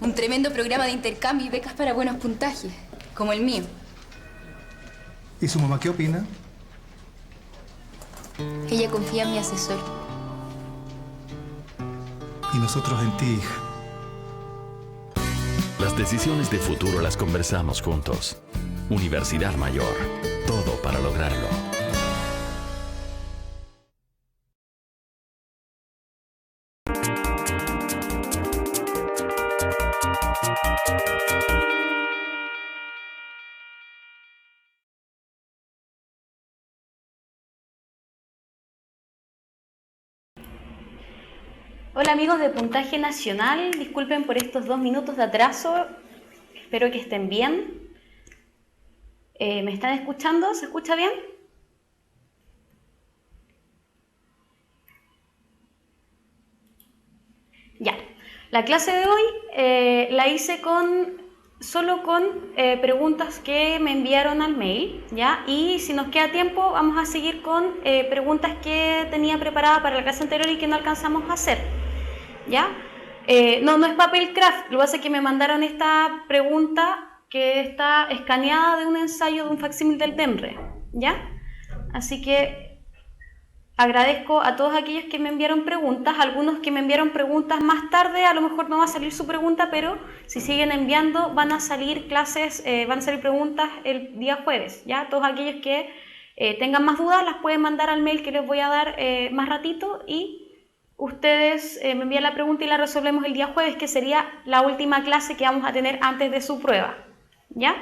Un tremendo programa de intercambio y becas para buenos puntajes, como el mío. ¿Y su mamá qué opina? Ella confía en mi asesor. Y nosotros en ti, hija. Las decisiones de futuro las conversamos juntos. Universidad Mayor. Todo para lograrlo. Hola amigos de Puntaje Nacional, disculpen por estos 2 minutos de atraso, espero que estén bien. ¿Me están escuchando? ¿Se escucha bien? Ya, la clase de hoy la hice solo con preguntas que me enviaron al mail, ¿ya? Y si nos queda tiempo vamos a seguir con preguntas que tenía preparada para la clase anterior y que no alcanzamos a hacer, ¿ya? No es papel craft, lo que pasa es que me mandaron esta pregunta que está escaneada de un ensayo de un facsímil del DEMRE, ¿ya? Así que agradezco a todos aquellos que me enviaron preguntas, algunos que me enviaron preguntas más tarde, a lo mejor no va a salir su pregunta, pero si siguen enviando van a salir clases, van a salir preguntas el día jueves, ¿ya? Todos aquellos que tengan más dudas las pueden mandar al mail que les voy a dar más ratito y ustedes me envían la pregunta y la resolvemos el día jueves, que sería la última clase que vamos a tener antes de su prueba, ¿ya?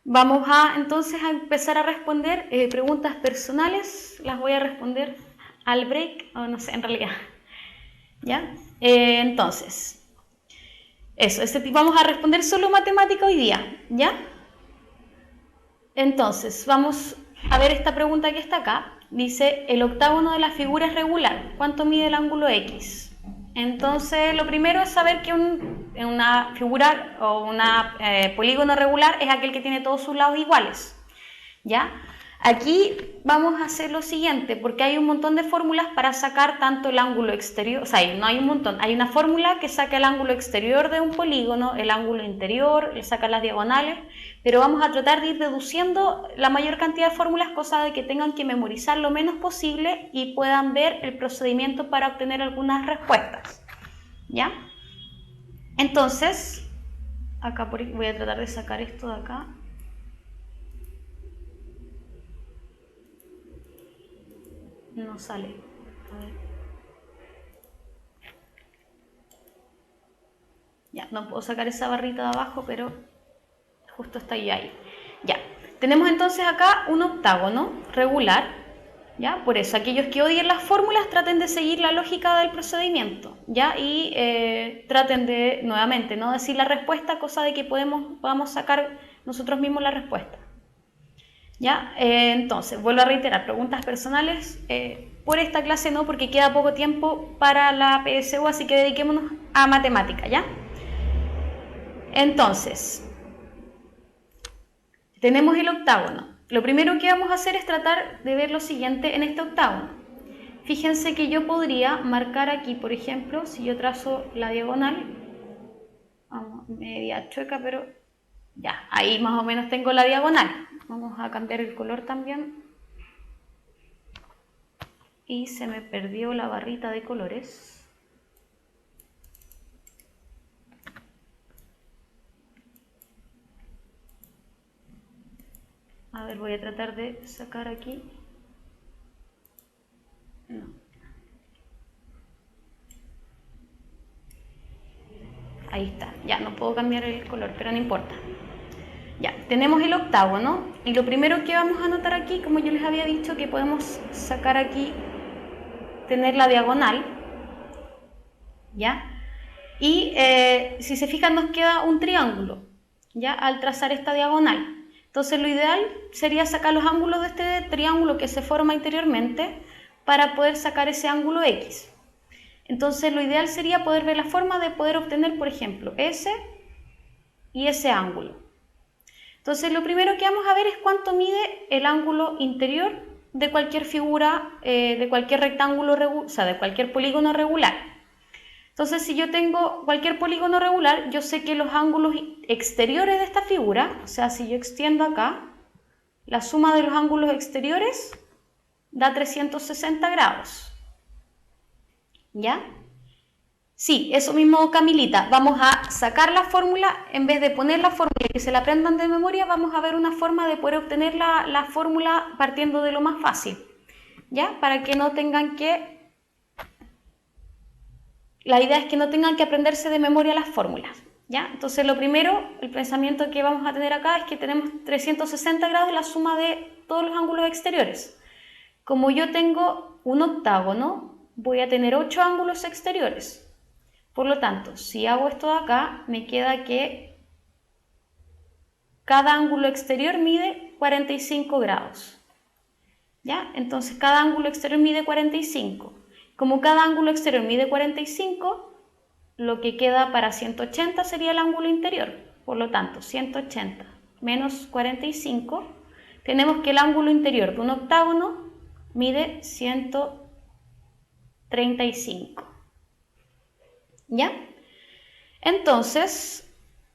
Vamos entonces a empezar a responder preguntas personales, las voy a responder al break, o no sé, en realidad, ¿ya? Entonces, vamos a responder solo matemática hoy día, ¿ya? Entonces, vamos a ver esta pregunta que está acá. Dice, el octágono de la figura es regular. ¿Cuánto mide el ángulo X? Entonces, lo primero es saber que una figura o un polígono regular es aquel que tiene todos sus lados iguales, ¿ya? Aquí vamos a hacer lo siguiente, porque hay un montón de fórmulas para sacar tanto el ángulo exterior, o sea, no hay un montón, hay una fórmula que saca el ángulo exterior de un polígono, el ángulo interior, le saca las diagonales, pero vamos a tratar de ir deduciendo la mayor cantidad de fórmulas, cosa de que tengan que memorizar lo menos posible y puedan ver el procedimiento para obtener algunas respuestas, ¿ya? Entonces, acá voy a tratar de sacar esto de acá. No sale. A ver. Ya, no puedo sacar esa barrita de abajo, pero justo está ahí. Ya, tenemos entonces acá un octágono regular, ¿ya? Por eso, aquellos que odien las fórmulas traten de seguir la lógica del procedimiento, ¿ya? Y traten de, nuevamente, no decir la respuesta, cosa de que podamos sacar nosotros mismos la respuesta. ¿Ya? Entonces, vuelvo a reiterar, preguntas personales por esta clase no, porque queda poco tiempo para la PSU, así que dediquémonos a matemática, ¿ya? Entonces, tenemos el octágono. Lo primero que vamos a hacer es tratar de ver lo siguiente en este octágono. Fíjense que yo podría marcar aquí, por ejemplo, si yo trazo la diagonal, vamos, media chueca, pero ya, ahí más o menos tengo la diagonal. Vamos a cambiar el color también. Y se me perdió la barrita de colores. A ver, voy a tratar de sacar aquí. No. Ahí está. Ya, no puedo cambiar el color, pero no importa. Ya, tenemos el octágono y lo primero que vamos a anotar aquí, como yo les había dicho, que podemos sacar aquí, tener la diagonal, ¿ya? Y si se fijan nos queda un triángulo, ¿ya? Al trazar esta diagonal. Entonces lo ideal sería sacar los ángulos de este triángulo que se forma interiormente para poder sacar ese ángulo X. Entonces lo ideal sería poder ver la forma de poder obtener, por ejemplo, ese y ese ángulo. Entonces lo primero que vamos a ver es cuánto mide el ángulo interior de cualquier figura, de cualquier rectángulo, o sea, de cualquier polígono regular. Entonces, si yo tengo cualquier polígono regular, yo sé que los ángulos exteriores de esta figura, o sea, si yo extiendo acá, la suma de los ángulos exteriores da 360 grados. ¿Ya? Sí, eso mismo, Camilita. Vamos a sacar la fórmula, en vez de poner la fórmula y que se la aprendan de memoria, vamos a ver una forma de poder obtener la fórmula partiendo de lo más fácil. ¿Ya? Para que no tengan que... La idea es que no tengan que aprenderse de memoria las fórmulas. ¿Ya? Entonces, lo primero, el pensamiento que vamos a tener acá es que tenemos 360 grados la suma de todos los ángulos exteriores. Como yo tengo un octágono, voy a tener 8 ángulos exteriores. Por lo tanto, si hago esto de acá, me queda que cada ángulo exterior mide 45 grados. ¿Ya? Entonces, cada ángulo exterior mide 45. Como cada ángulo exterior mide 45, lo que queda para 180 sería el ángulo interior. Por lo tanto, 180 menos 45, tenemos que el ángulo interior de un octágono mide 135. ¿Ya? Entonces,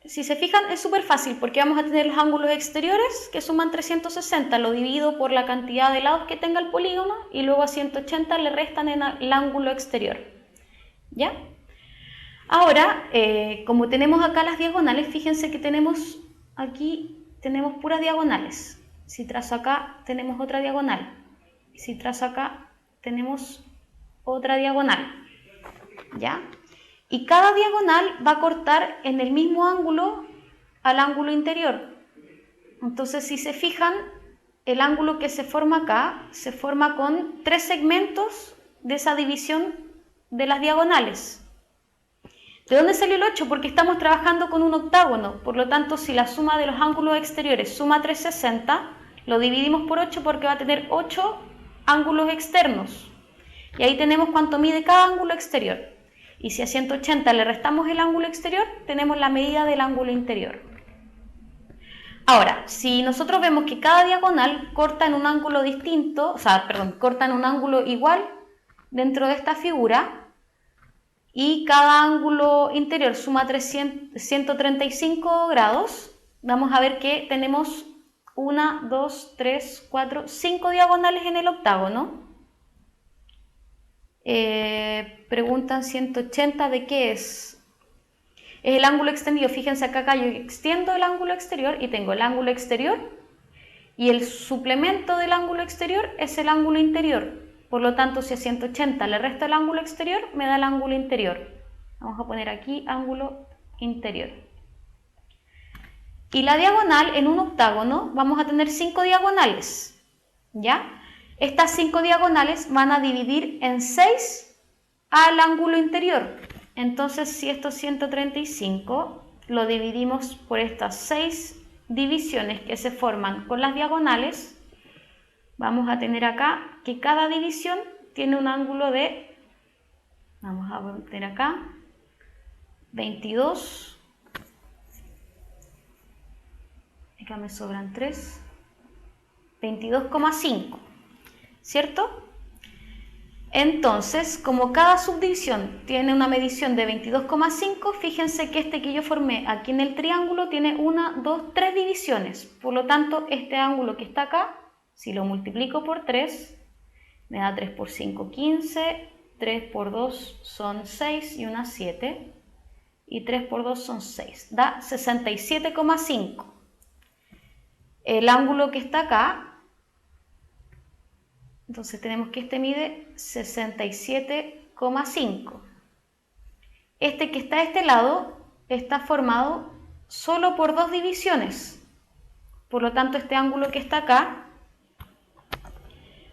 si se fijan, es súper fácil porque vamos a tener los ángulos exteriores que suman 360, lo divido por la cantidad de lados que tenga el polígono y luego a 180 le restan en el ángulo exterior. ¿Ya? Ahora, como tenemos acá las diagonales, fíjense que tenemos puras diagonales. Si trazo acá, tenemos otra diagonal. Si trazo acá, tenemos otra diagonal. ¿Ya? Y cada diagonal va a cortar en el mismo ángulo al ángulo interior. Entonces, si se fijan, el ángulo que se forma acá se forma con 3 segmentos de esa división de las diagonales. ¿De dónde salió el 8? Porque estamos trabajando con un octágono. Por lo tanto, si la suma de los ángulos exteriores suma 360, lo dividimos por 8 porque va a tener 8 ángulos externos. Y ahí tenemos cuánto mide cada ángulo exterior. Y si a 180 le restamos el ángulo exterior, tenemos la medida del ángulo interior. Ahora, si nosotros vemos que cada diagonal corta en un ángulo distinto, corta en un ángulo igual dentro de esta figura, y cada ángulo interior suma 135 grados, vamos a ver que tenemos 1, 2, 3, 4, 5 diagonales en el octágono. Preguntan 180 de qué es. Es el ángulo extendido. Fíjense acá yo extiendo el ángulo exterior y tengo el ángulo exterior y el suplemento del ángulo exterior es el ángulo interior. Por lo tanto, si a 180 le resto el ángulo exterior, me da el ángulo interior. Vamos a poner aquí ángulo interior. Y la diagonal en un octágono vamos a tener 5 diagonales. ¿Ya? Estas 5 diagonales van a dividir en 6 al ángulo interior. Entonces, si esto es 135, lo dividimos por estas 6 divisiones que se forman con las diagonales, vamos a tener acá que cada división tiene un ángulo de, vamos a poner acá, 22, acá me sobran 3, 22,5. ¿Cierto? Entonces, como cada subdivisión tiene una medición de 22,5, fíjense que este que yo formé aquí en el triángulo tiene 1, 2, 3 divisiones. Por lo tanto, este ángulo que está acá, si lo multiplico por 3, me da 3 por 5, 15, 3 por 2 son 6 y una 7, y 3 por 2 son 6, da 67,5. El ángulo que está acá, entonces tenemos que este mide 67,5. Este que está a este lado está formado solo por 2 divisiones. Por lo tanto, este ángulo que está acá,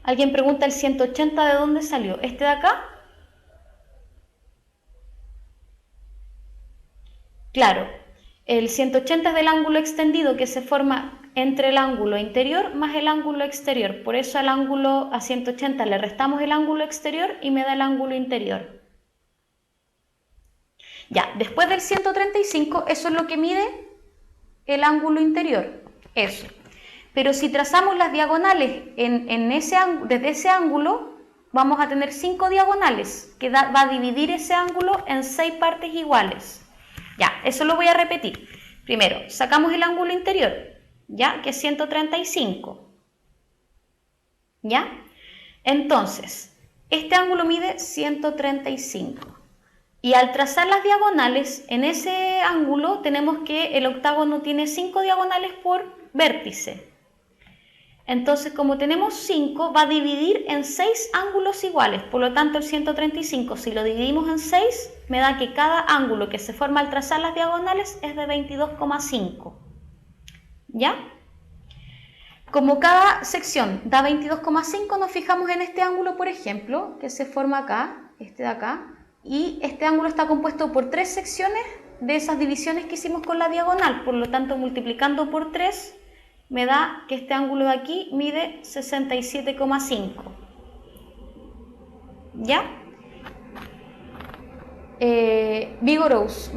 alguien pregunta el 180 de dónde salió. ¿Este de acá? Claro, el 180 es del ángulo extendido que se forma entre el ángulo interior más el ángulo exterior. Por eso al ángulo a 180 le restamos el ángulo exterior y me da el ángulo interior. Ya, después del 135, eso es lo que mide el ángulo interior. Eso. Pero si trazamos las diagonales desde ese ángulo, vamos a tener 5 diagonales, que va a dividir ese ángulo en 6 partes iguales. Ya, eso lo voy a repetir. Primero, sacamos el ángulo interior, ya, que es 135. ¿Ya? Entonces, este ángulo mide 135. Y al trazar las diagonales, en ese ángulo tenemos que el octágono tiene 5 diagonales por vértice. Entonces, como tenemos 5, va a dividir en 6 ángulos iguales. Por lo tanto, el 135, si lo dividimos en 6, me da que cada ángulo que se forma al trazar las diagonales es de 22,5. ¿Ya? Como cada sección da 22,5, nos fijamos en este ángulo, por ejemplo, que se forma acá, este de acá. Y este ángulo está compuesto por 3 secciones de esas divisiones que hicimos con la diagonal. Por lo tanto, multiplicando por 3, me da que este ángulo de aquí mide 67,5. ¿Ya? Vigorous.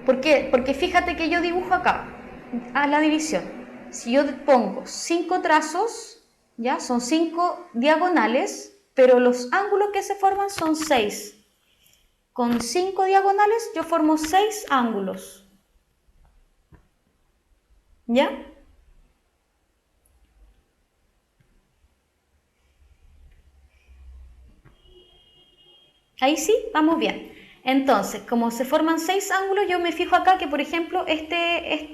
¿Por qué? Porque fíjate que yo dibujo acá a la división. Si yo pongo 5 trazos, ¿ya? Son 5 diagonales, pero los ángulos que se forman son 6. Con 5 diagonales yo formo 6 ángulos. ¿Ya? Ahí sí, vamos bien. Entonces, como se forman 6 ángulos, yo me fijo acá que, por ejemplo, este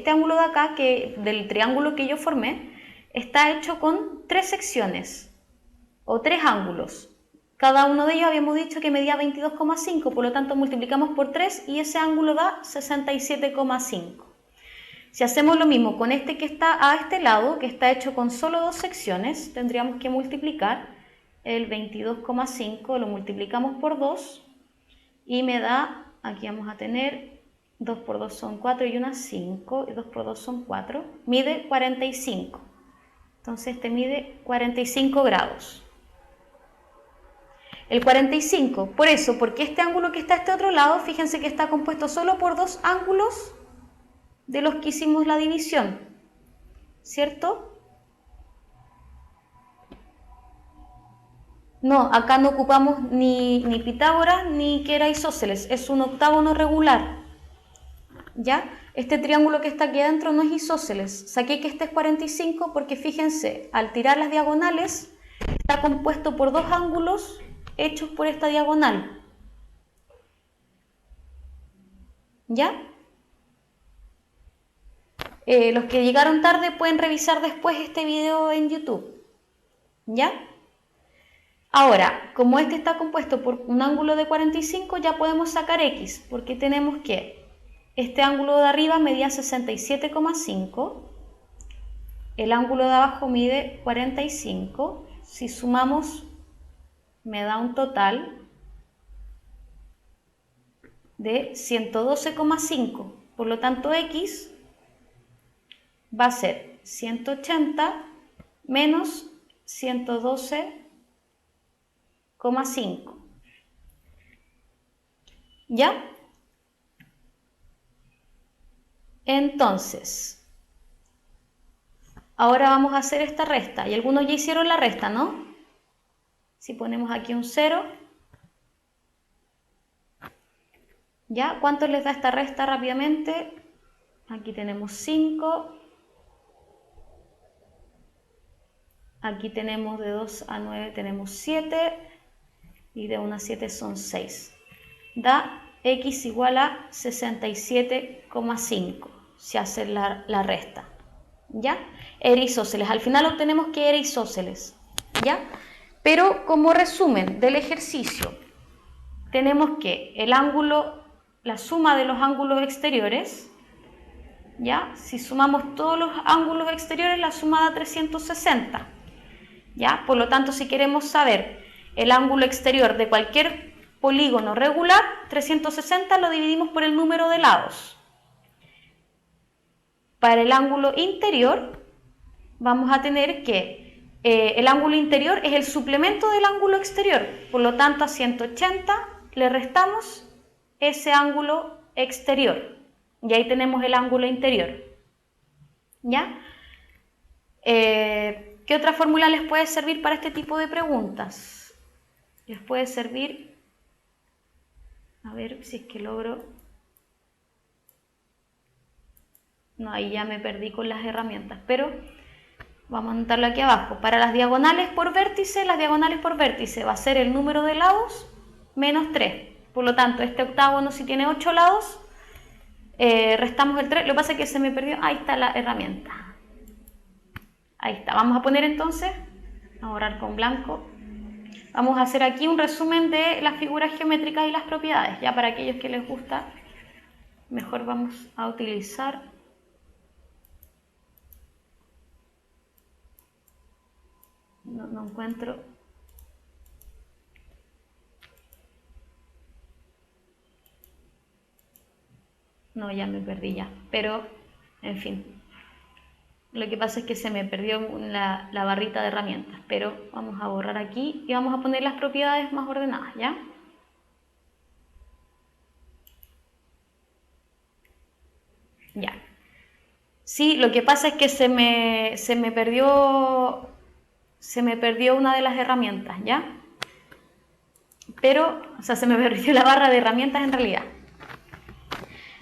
ángulo de acá, del triángulo que yo formé, está hecho con 3 secciones. O 3 ángulos. Cada uno de ellos habíamos dicho que medía 22,5, por lo tanto multiplicamos por 3 y ese ángulo da 67,5. Si hacemos lo mismo con este que está a este lado, que está hecho con solo 2 secciones, tendríamos que multiplicar el 22,5, lo multiplicamos por 2 y me da, aquí vamos a tener 2 por 2 son 4 y una 5, y 2 por 2 son 4, mide 45. Entonces este mide 45 grados. El 45, por eso, porque este ángulo que está a este otro lado, fíjense que está compuesto solo por 2 ángulos de los que hicimos la división, ¿cierto? No, acá no ocupamos ni Pitágoras ni que era isósceles, es un octágono regular, ¿ya? Este triángulo que está aquí adentro no es isósceles, saqué que este es 45 porque fíjense, al tirar las diagonales, está compuesto por 2 ángulos hechos por esta diagonal. ¿Ya? Los que llegaron tarde pueden revisar después este video en YouTube. ¿Ya? Ahora, como este está compuesto por un ángulo de 45, ya podemos sacar X, porque tenemos que este ángulo de arriba medía 67,5, el ángulo de abajo mide 45, si sumamos me da un total de 112,5. Por lo tanto, X va a ser 180 menos 112,5. ¿Ya? Entonces, ahora vamos a hacer esta resta. Y algunos ya hicieron la resta, ¿no? Si ponemos aquí un 0, ¿ya? ¿Cuánto les da esta resta rápidamente? Aquí tenemos 5. Aquí tenemos de 2 a 9, tenemos 7. Y de 1 a 7 son 6. Da X igual a 67,5 si hace la resta. ¿Ya? Era isósceles. Al final obtenemos que era isósceles. ¿Ya? Pero como resumen del ejercicio, tenemos que el ángulo, la suma de los ángulos exteriores, ¿ya? Si sumamos todos los ángulos exteriores, la suma da 360, ¿ya? Por lo tanto, si queremos saber el ángulo exterior de cualquier polígono regular, 360 lo dividimos por el número de lados. Para el ángulo interior, vamos a tener que el ángulo interior es el suplemento del ángulo exterior, por lo tanto a 180 le restamos ese ángulo exterior y ahí tenemos el ángulo interior. ¿Ya? ¿Qué ¿Qué otra fórmula les puede servir para este tipo de preguntas? Les puede servir, a ver si es que logro, no, ahí ya me perdí con las herramientas, pero vamos a anotarlo aquí abajo. Para las diagonales por vértice va a ser el número de lados menos 3. Por lo tanto, este octágono, si tiene 8 lados, restamos el 3. Lo que pasa es que se me perdió. Ahí está la herramienta. Ahí está. Vamos a poner entonces, a borrar con blanco. Vamos a hacer aquí un resumen de las figuras geométricas y las propiedades. Ya para aquellos que les gusta, mejor vamos a utilizar. No encuentro. No, ya me perdí ya. Pero, en fin. Lo que pasa es que se me perdió la barrita de herramientas. Pero vamos a borrar aquí y vamos a poner las propiedades más ordenadas, ¿ya? Ya. Sí, lo que pasa es que se me perdió una de las herramientas, ¿ya? Pero, o sea, se me perdió la barra de herramientas en realidad.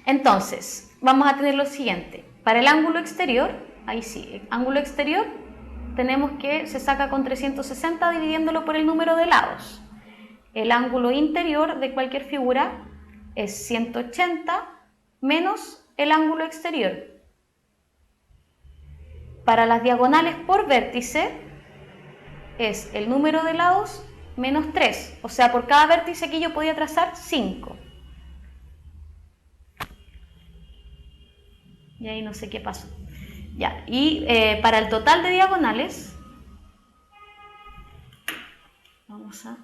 Entonces, vamos a tener lo siguiente. Para el ángulo exterior, ahí sí, el ángulo exterior, tenemos que se saca con 360 dividiéndolo por el número de lados. El ángulo interior de cualquier figura es 180 menos el ángulo exterior. Para las diagonales por vértice es el número de lados menos 3. O sea, por cada vértice aquí yo podía trazar 5. Y ahí no sé qué pasó. Ya, y para el total de diagonales, vamos a...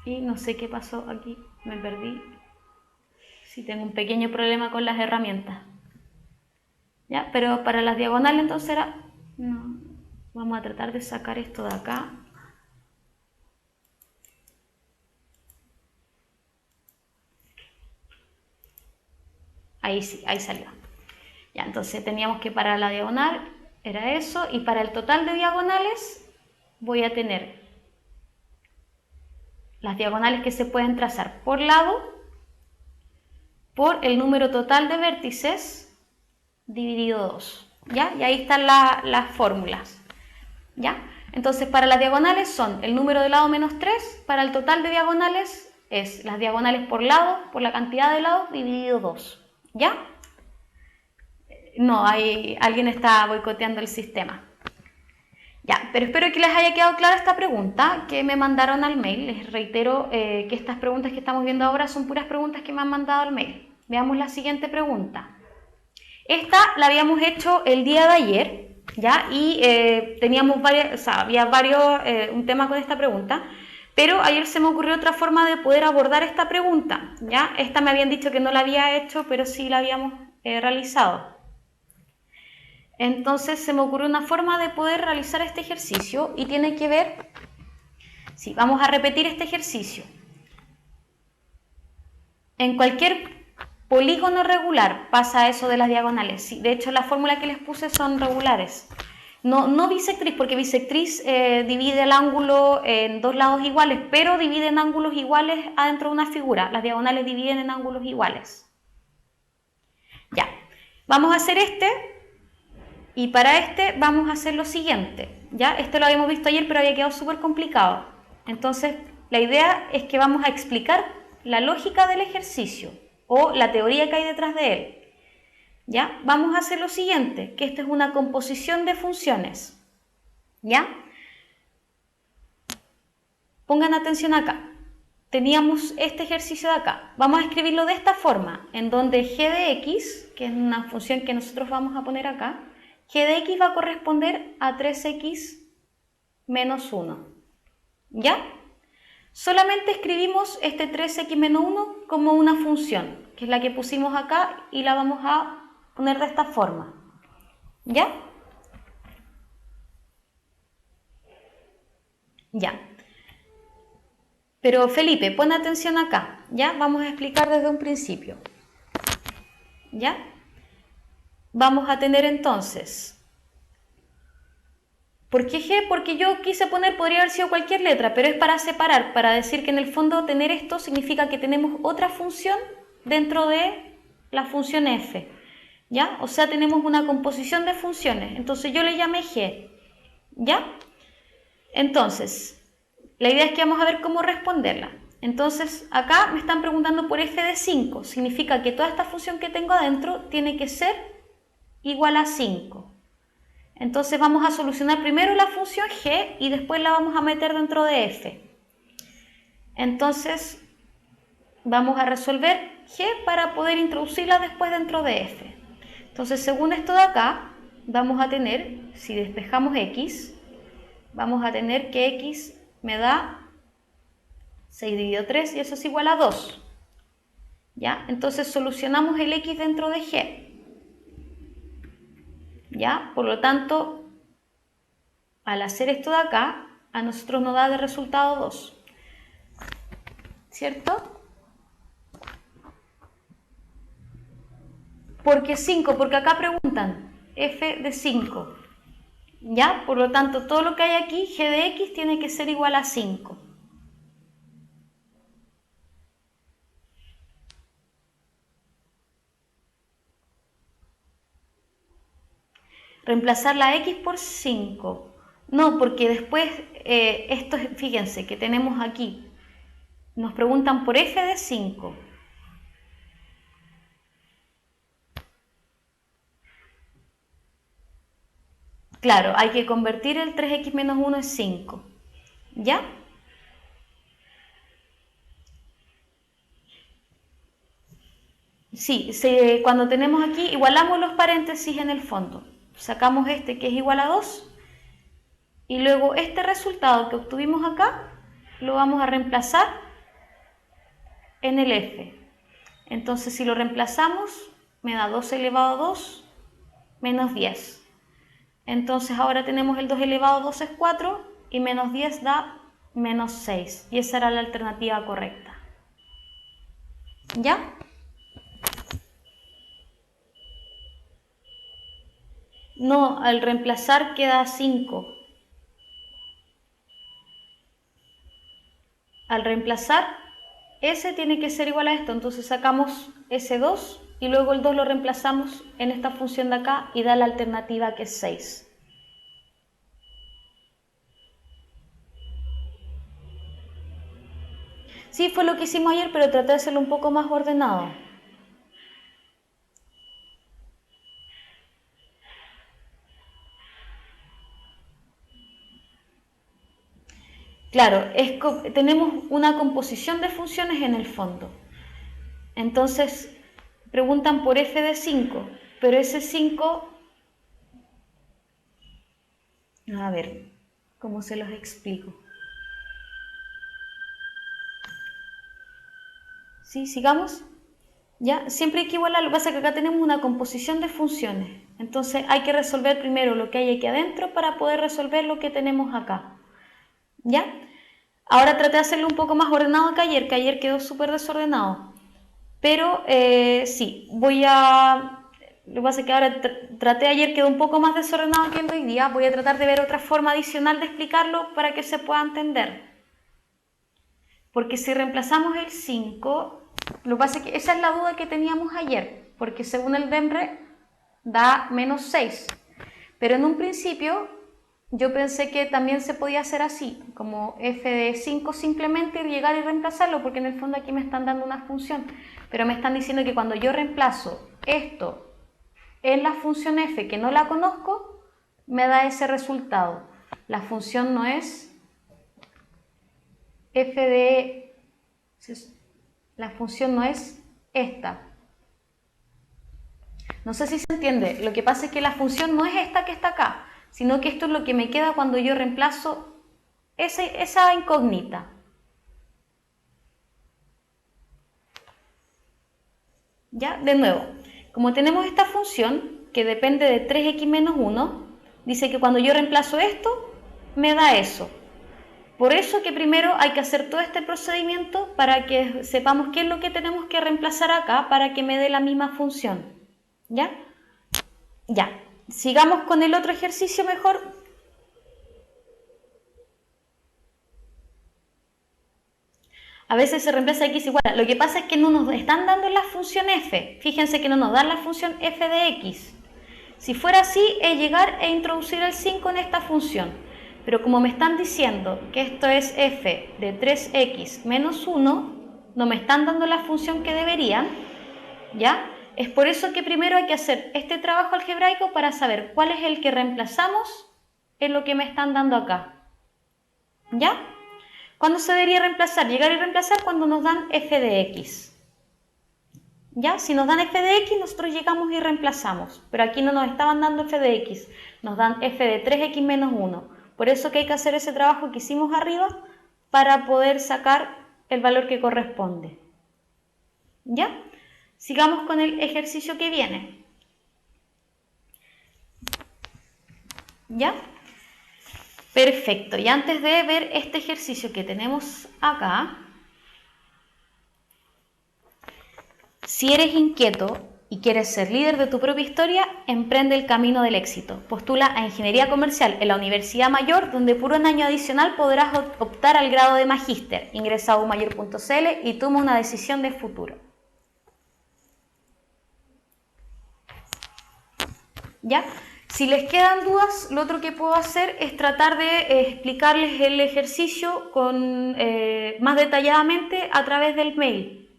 Y no sé qué pasó aquí, me perdí. Sí, tengo un pequeño problema con las herramientas. Ya, pero para las diagonales entonces era... No, vamos a tratar de sacar esto de acá. Ahí sí, ahí salió. Ya, entonces teníamos que para la diagonal era eso, y para el total de diagonales voy a tener las diagonales que se pueden trazar por lado por el número total de vértices dividido 2. ¿Ya? Y ahí están las fórmulas. ¿Ya? Entonces para las diagonales son el número de lado menos 3, para el total de diagonales es las diagonales por lado, por la cantidad de lados dividido 2. ¿Ya? No, alguien está boicoteando el sistema. Ya, pero espero que les haya quedado clara esta pregunta que me mandaron al mail. Les reitero que estas preguntas que estamos viendo ahora son puras preguntas que me han mandado al mail. Veamos la siguiente pregunta. Esta la habíamos hecho el día de ayer, ¿ya? Y teníamos había un tema con esta pregunta. Pero ayer se me ocurrió otra forma de poder abordar esta pregunta, ¿ya? Esta me habían dicho que no la había hecho, pero sí la habíamos realizado. Entonces se me ocurrió una forma de poder realizar este ejercicio y tiene que ver... Sí, vamos a repetir este ejercicio. En cualquier polígono regular pasa eso de las diagonales. Sí, de hecho, la fórmula que les puse son regulares. No bisectriz, porque bisectriz divide el ángulo en dos lados iguales, pero divide en ángulos iguales adentro de una figura. Las diagonales dividen en ángulos iguales. Ya, vamos a hacer este, y para este vamos a hacer lo siguiente. Ya, este lo habíamos visto ayer, pero había quedado súper complicado. Entonces, la idea es que vamos a explicar la lógica del ejercicio, o la teoría que hay detrás de él. ¿Ya? Vamos a hacer lo siguiente, que esto es una composición de funciones. ¿Ya? Pongan atención acá. Teníamos este ejercicio de acá. Vamos a escribirlo de esta forma, en donde g de x, que es una función que nosotros vamos a poner acá, g de x va a corresponder a 3x menos 1. ¿Ya? Solamente escribimos este 3x menos 1 como una función, que es la que pusimos acá, y la vamos a poner de esta forma. ¿Ya? Ya. Pero Felipe, pon atención acá, ¿ya? Vamos a explicar desde un principio, ¿ya? Vamos a tener entonces, ¿por qué G? Porque yo quise poner, podría haber sido cualquier letra, pero es para separar, para decir que en el fondo tener esto significa que tenemos otra función dentro de la función f, ¿ya? O sea, tenemos una composición de funciones, entonces yo le llamé G, ¿ya? Entonces, la idea es que vamos a ver cómo responderla. Entonces, acá me están preguntando por f de 5, significa que toda esta función que tengo adentro tiene que ser igual a 5. Entonces vamos a solucionar primero la función g y después la vamos a meter dentro de f. Entonces vamos a resolver g para poder introducirla después dentro de f. Entonces según esto de acá vamos a tener, si despejamos x, vamos a tener que x me da 6 dividido 3 y eso es igual a 2. ¿Ya? Entonces solucionamos el x dentro de g. ¿Ya? Por lo tanto, al hacer esto de acá, a nosotros nos da de resultado 2. ¿Cierto? ¿Por qué 5? Porque acá preguntan f de 5. ¿Ya? Por lo tanto, todo lo que hay aquí, g de x, tiene que ser igual a 5. Reemplazar la x por 5. No, porque después, esto, fíjense que tenemos aquí, nos preguntan por f de 5. Claro, hay que convertir el 3x menos 1 en 5. ¿Ya? Sí, cuando tenemos aquí, igualamos los paréntesis en el fondo. Sacamos este que es igual a 2 y luego este resultado que obtuvimos acá lo vamos a reemplazar en el f. Entonces si lo reemplazamos me da 2 elevado a 2 menos 10. Entonces ahora tenemos el 2 elevado a 2 es 4 y menos 10 da menos 6 y esa era la alternativa correcta. ¿Ya? No, al reemplazar queda 5. Al reemplazar, S tiene que ser igual a esto, entonces sacamos S2 y luego el 2 lo reemplazamos en esta función de acá y da la alternativa que es 6. Sí, fue lo que hicimos ayer, pero traté de hacerlo un poco más ordenado. Claro, tenemos una composición de funciones en el fondo. Entonces, preguntan por f de 5, pero ese 5... A ver, ¿cómo se los explico? ¿Sí? ¿Sigamos? ¿Ya? Siempre hay que igualar, lo que pasa es que acá tenemos una composición de funciones. Entonces hay que resolver primero lo que hay aquí adentro para poder resolver lo que tenemos acá. ¿Ya? Ahora traté de hacerlo un poco más ordenado que ayer quedó súper desordenado. Pero sí, lo que pasa es que ahora traté ayer quedó un poco más desordenado que el de hoy día. Voy a tratar de ver otra forma adicional de explicarlo para que se pueda entender. Porque si reemplazamos el 5, lo que pasa es que esa es la duda que teníamos ayer. Porque según el DEMRE da menos 6. Pero en un principio yo pensé que también se podía hacer así, como f de 5 simplemente llegar y reemplazarlo, porque en el fondo aquí me están dando una función, pero me están diciendo que cuando yo reemplazo esto en la función f que no la conozco, me da ese resultado. La función no es f de... La función no es esta. No sé si se entiende, lo que pasa es que la función no es esta que está acá, sino que esto es lo que me queda cuando yo reemplazo esa incógnita. Ya, de nuevo, como tenemos esta función que depende de 3x menos 1, dice que cuando yo reemplazo esto, me da eso. Por eso que primero hay que hacer todo este procedimiento para que sepamos qué es lo que tenemos que reemplazar acá para que me dé la misma función. ¿Ya? Ya. Sigamos con el otro ejercicio mejor. A veces se reemplaza x igual a. Lo que pasa es que no nos están dando la función f. Fíjense que no nos dan la función f de x. Si fuera así, es llegar e introducir el 5 en esta función. Pero como me están diciendo que esto es f de 3x menos 1, no me están dando la función que deberían, ¿ya? Es por eso que primero hay que hacer este trabajo algebraico para saber cuál es el que reemplazamos en lo que me están dando acá. ¿Ya? ¿Cuándo se debería reemplazar? Llegar y reemplazar cuando nos dan f de x. ¿Ya? Si nos dan f de x, nosotros llegamos y reemplazamos. Pero aquí no nos estaban dando f de x, nos dan f de 3x menos 1. Por eso que hay que hacer ese trabajo que hicimos arriba para poder sacar el valor que corresponde. ¿Ya? Sigamos con el ejercicio que viene. ¿Ya? Perfecto. Y antes de ver este ejercicio que tenemos acá, si eres inquieto y quieres ser líder de tu propia historia, emprende el camino del éxito. Postula a Ingeniería Comercial en la Universidad Mayor, donde por un año adicional podrás optar al grado de magíster. Ingresa a umayor.cl y toma una decisión de futuro. ¿Ya? Si les quedan dudas, lo otro que puedo hacer es tratar de explicarles el ejercicio más detalladamente a través del mail.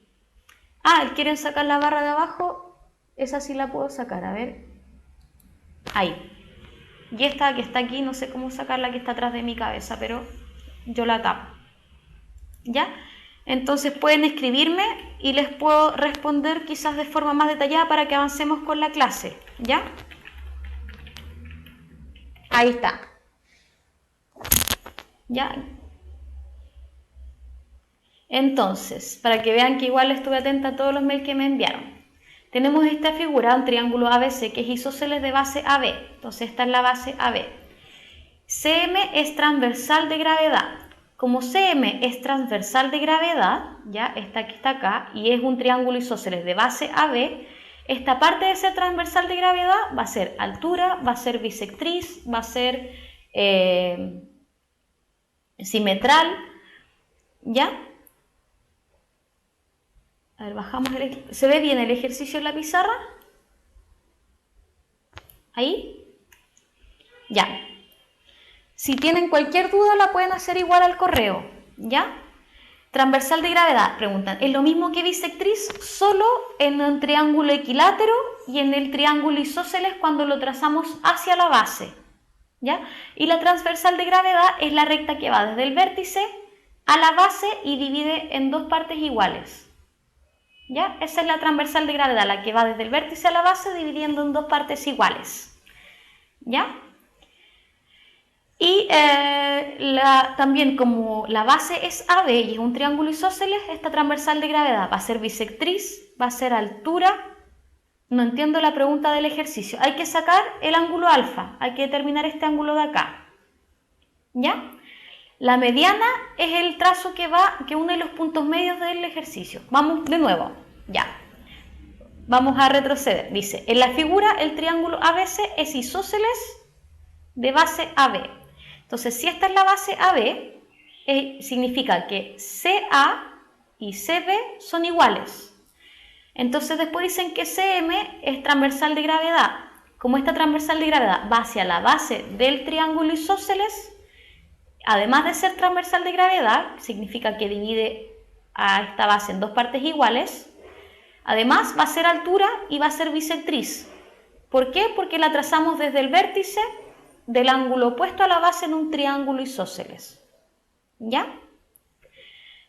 ¿Quieren sacar la barra de abajo? Esa sí la puedo sacar, a ver. Ahí. Y esta que está aquí, no sé cómo sacarla, que está atrás de mi cabeza, pero yo la tapo. ¿Ya? Entonces pueden escribirme y les puedo responder quizás de forma más detallada para que avancemos con la clase. ¿Ya? Ahí está. ¿Ya? Entonces, para que vean que igual estuve atenta a todos los mails que me enviaron. Tenemos esta figura, un triángulo ABC, que es isósceles de base AB. Entonces, esta es la base AB. CM es transversal de gravedad. Como CM es transversal de gravedad, ya, esta que está acá, y es un triángulo isósceles de base AB, esta parte de ser transversal de gravedad va a ser altura, va a ser bisectriz, va a ser simetral, ¿ya? A ver, bajamos ¿se ve bien el ejercicio en la pizarra? ¿Ahí? Ya. Si tienen cualquier duda la pueden hacer igual al correo, ¿ya? Transversal de gravedad, preguntan, ¿es lo mismo que bisectriz? Solo en un triángulo equilátero y en el triángulo isósceles cuando lo trazamos hacia la base, ¿ya? Y la transversal de gravedad es la recta que va desde el vértice a la base y divide en dos partes iguales. ¿Ya? Esa es la transversal de gravedad, la que va desde el vértice a la base dividiendo en dos partes iguales. ¿Ya? Y también como la base es AB y es un triángulo isósceles, esta transversal de gravedad va a ser bisectriz, va a ser altura. No entiendo la pregunta del ejercicio. Hay que sacar el ángulo alfa, hay que determinar este ángulo de acá. ¿Ya? La mediana es el trazo que une los puntos medios del ejercicio. Vamos de nuevo, ya. Vamos a retroceder. Dice, en la figura el triángulo ABC es isósceles de base AB. Entonces, si esta es la base AB, significa que CA y CB son iguales. Entonces, después dicen que CM es transversal de gravedad. Como esta transversal de gravedad va hacia la base del triángulo isósceles, además de ser transversal de gravedad, significa que divide a esta base en dos partes iguales, además va a ser altura y va a ser bisectriz. ¿Por qué? Porque la trazamos desde el vértice del ángulo opuesto a la base en un triángulo isósceles. ¿Ya?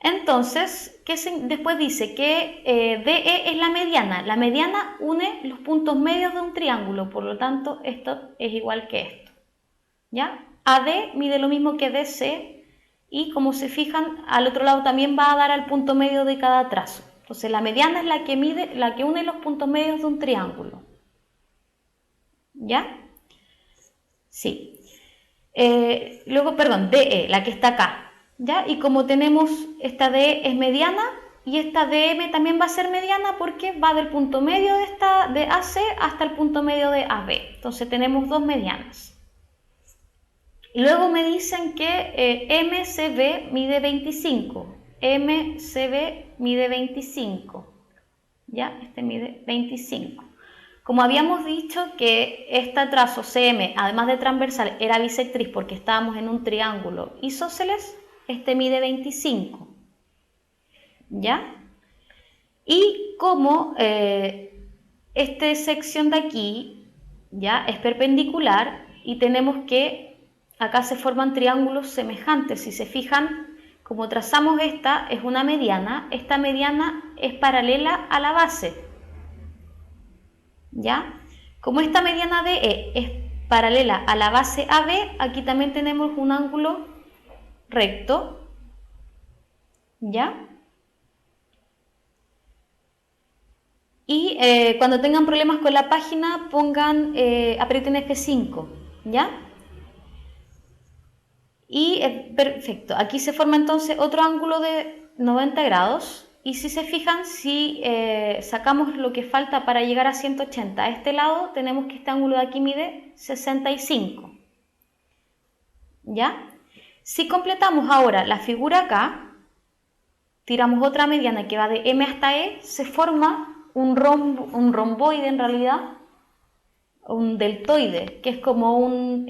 Entonces, después dice que DE es la mediana. La mediana une los puntos medios de un triángulo, por lo tanto, esto es igual que esto. ¿Ya? AD mide lo mismo que DC y como se fijan, al otro lado también va a dar al punto medio de cada trazo. Entonces la mediana es la que une los puntos medios de un triángulo. ¿Ya? Sí. Luego, perdón, DE, la que está acá. ¿ya? Y como tenemos esta D es mediana y esta DM también va a ser mediana porque va del punto medio de AC hasta el punto medio de AB. Entonces tenemos dos medianas. Y luego me dicen que MCB mide 25. MCB mide 25. ¿Ya? Este mide 25. Como habíamos dicho que este trazo CM, además de transversal, era bisectriz porque estábamos en un triángulo isósceles, este mide 25. ¿Ya? Y como esta sección de aquí, ¿ya? Es perpendicular y tenemos que, acá se forman triángulos semejantes. Si se fijan, como trazamos esta, es una mediana, esta mediana es paralela a la base. ¿Ya? Como esta mediana DE es paralela a la base AB, aquí también tenemos un ángulo recto. ¿Ya? Y cuando tengan problemas con la página, pongan, aprieten F5, ¿ya? Y perfecto, aquí se forma entonces otro ángulo de 90 grados. Y si se fijan, si sacamos lo que falta para llegar a 180 a este lado, tenemos que este ángulo de aquí mide 65, ¿ya? Si completamos ahora la figura acá, tiramos otra mediana que va de M hasta E, se forma un romboide en realidad, un deltoide, que es como una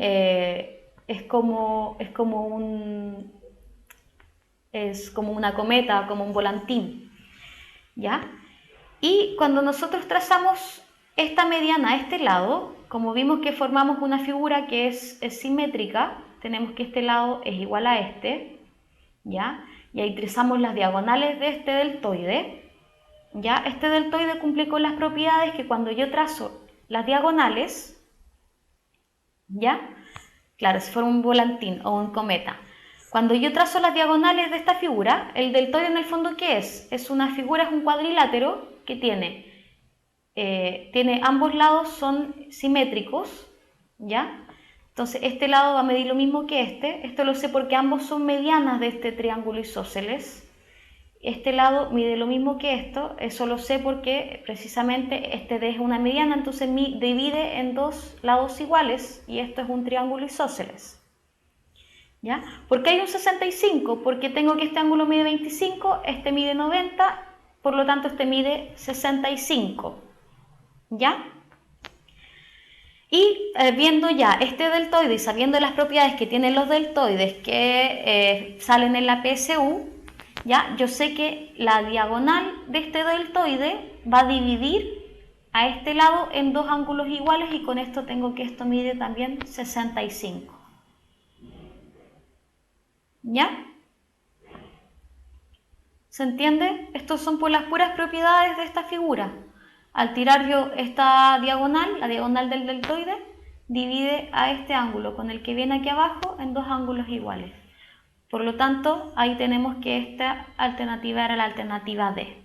cometa, como un volantín, ¿ya? Y cuando nosotros trazamos esta mediana a este lado, como vimos que formamos una figura que es simétrica, tenemos que este lado es igual a este, ¿ya? Y ahí trazamos las diagonales de este deltoide. ¿Ya? Este deltoide cumple con las propiedades que cuando yo trazo las diagonales, ¿ya? Claro, si fuera un volantín o un cometa. Cuando yo trazo las diagonales de esta figura, el deltoide en el fondo, ¿qué es? Es una figura, es un cuadrilátero que tiene ambos lados son simétricos, ¿ya? Entonces este lado va a medir lo mismo que este. Esto lo sé porque ambos son medianas de este triángulo isósceles. Este lado mide lo mismo que esto, eso lo sé porque precisamente este D es una mediana, entonces divide en dos lados iguales y esto es un triángulo isósceles. ¿Ya? ¿Por qué hay un 65? Porque tengo que este ángulo mide 25, este mide 90, por lo tanto este mide 65. ¿Ya? Y viendo ya este deltoide y sabiendo las propiedades que tienen los deltoides que salen en la PSU, ¿ya? Yo sé que la diagonal de este deltoide va a dividir a este lado en dos ángulos iguales y con esto tengo que esto mide también 65. ¿Ya? ¿Se entiende? Estos son por las puras propiedades de esta figura. Al tirar yo esta diagonal, la diagonal del deltoide, divide a este ángulo con el que viene aquí abajo en dos ángulos iguales. Por lo tanto, ahí tenemos que esta alternativa era la alternativa D.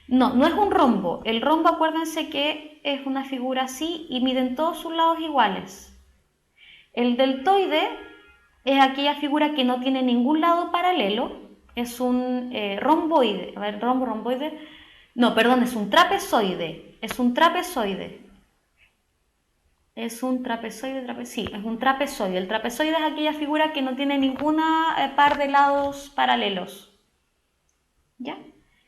No, no es un rombo. El rombo, acuérdense que es una figura así y miden todos sus lados iguales. El deltoide es aquella figura que no tiene ningún lado paralelo. Es un romboide. A ver, romboide. No, perdón, es un trapezoide. Es un trapezoide. Es un trapezoide, sí, es un trapezoide. El trapezoide es aquella figura que no tiene ninguna par de lados paralelos. ¿Ya?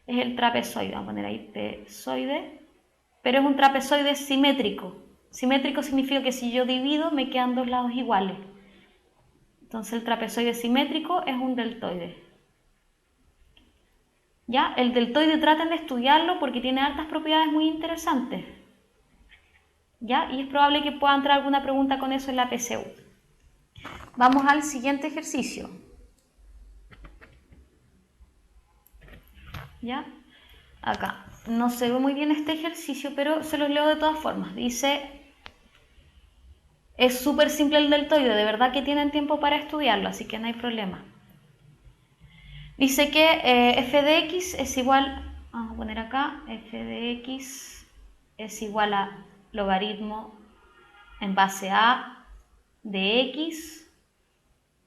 Es el trapezoide. Vamos a poner ahí trapezoide. Pero es un trapezoide simétrico. Simétrico significa que si yo divido me quedan dos lados iguales. Entonces el trapezoide simétrico es un deltoide. ¿Ya? El deltoide traten de estudiarlo porque tiene hartas propiedades muy interesantes. ¿Ya? Y es probable que pueda entrar alguna pregunta con eso en la PSU. Vamos al siguiente ejercicio. ¿Ya? Acá. No se ve muy bien este ejercicio, pero se los leo de todas formas. Dice, es súper simple el deltoide, de verdad que tienen tiempo para estudiarlo, así que no hay problema. Dice que f de x es igual, vamos a poner acá, f de x es igual a logaritmo en base a de x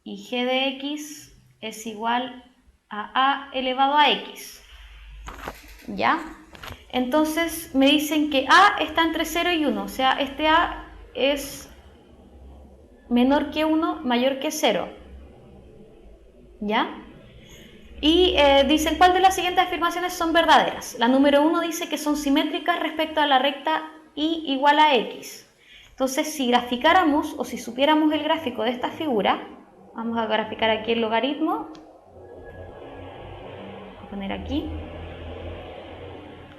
y g de x es igual a elevado a x. ¿Ya? Entonces me dicen que a está entre 0 y 1, o sea, este a es menor que 1, mayor que 0. ¿Ya? Y dicen cuál de las siguientes afirmaciones son verdaderas. La número 1 dice que son simétricas respecto a la recta y igual a x. Entonces, si graficáramos o si supiéramos el gráfico de esta figura, vamos a graficar aquí el logaritmo. Voy a poner aquí.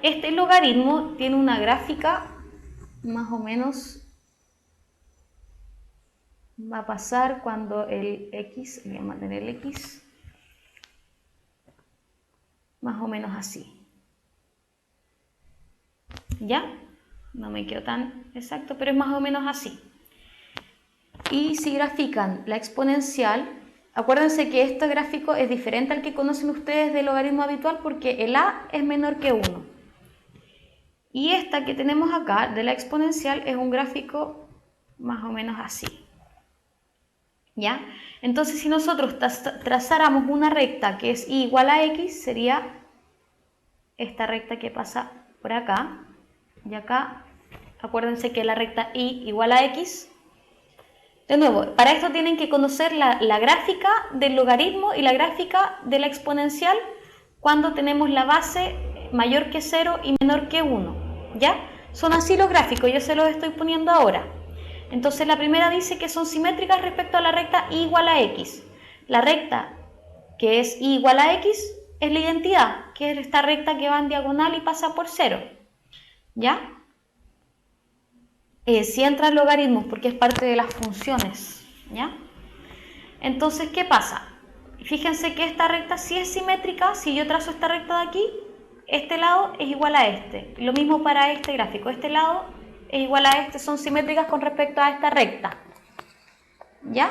Este logaritmo tiene una gráfica más o menos, va a pasar cuando el x, voy a mantener el x, más o menos así. ¿Ya? No me quedo tan exacto, pero es más o menos así. Y si grafican la exponencial, acuérdense que este gráfico es diferente al que conocen ustedes del logaritmo habitual porque el a es menor que 1. Y esta que tenemos acá de la exponencial es un gráfico más o menos así. ¿Ya? Entonces, si nosotros trazáramos una recta que es y igual a x, sería esta recta que pasa por acá. Y acá, acuérdense que la recta y igual a x. De nuevo, para esto tienen que conocer la gráfica del logaritmo y la gráfica de la exponencial cuando tenemos la base mayor que 0 y menor que 1. ¿Ya? Son así los gráficos, yo se los estoy poniendo ahora. Entonces la primera dice que son simétricas respecto a la recta y igual a x. La recta que es y igual a x es la identidad, que es esta recta que va en diagonal y pasa por 0. ¿Ya? Si entran logaritmos porque es parte de las funciones. ¿Ya? Entonces, ¿qué pasa? Fíjense que esta recta sí es simétrica. Si yo trazo esta recta de aquí, este lado es igual a este. Lo mismo para este gráfico. Este lado es igual a este. Son simétricas con respecto a esta recta. ¿Ya?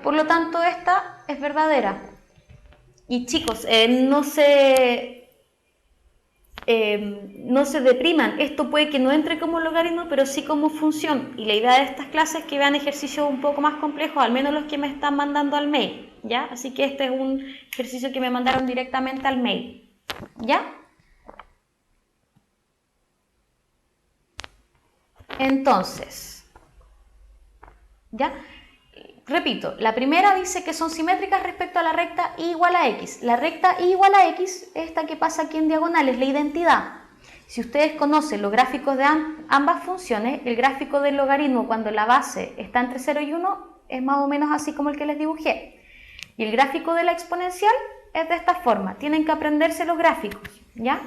Por lo tanto, esta es verdadera. Y chicos, no se depriman. Esto puede que no entre como logaritmo, pero sí como función. Y la idea de estas clases es que vean ejercicios un poco más complejos, al menos los que me están mandando al mail. ¿Ya? Así que este es un ejercicio que me mandaron directamente al mail. ¿Ya? Entonces, ¿ya? Repito, la primera dice que son simétricas respecto a la recta y igual a x. La recta y igual a x, esta que pasa aquí en diagonal, es la identidad. Si ustedes conocen los gráficos de ambas funciones, el gráfico del logaritmo cuando la base está entre 0 y 1 es más o menos así como el que les dibujé. Y el gráfico de la exponencial es de esta forma. Tienen que aprenderse los gráficos, ¿ya?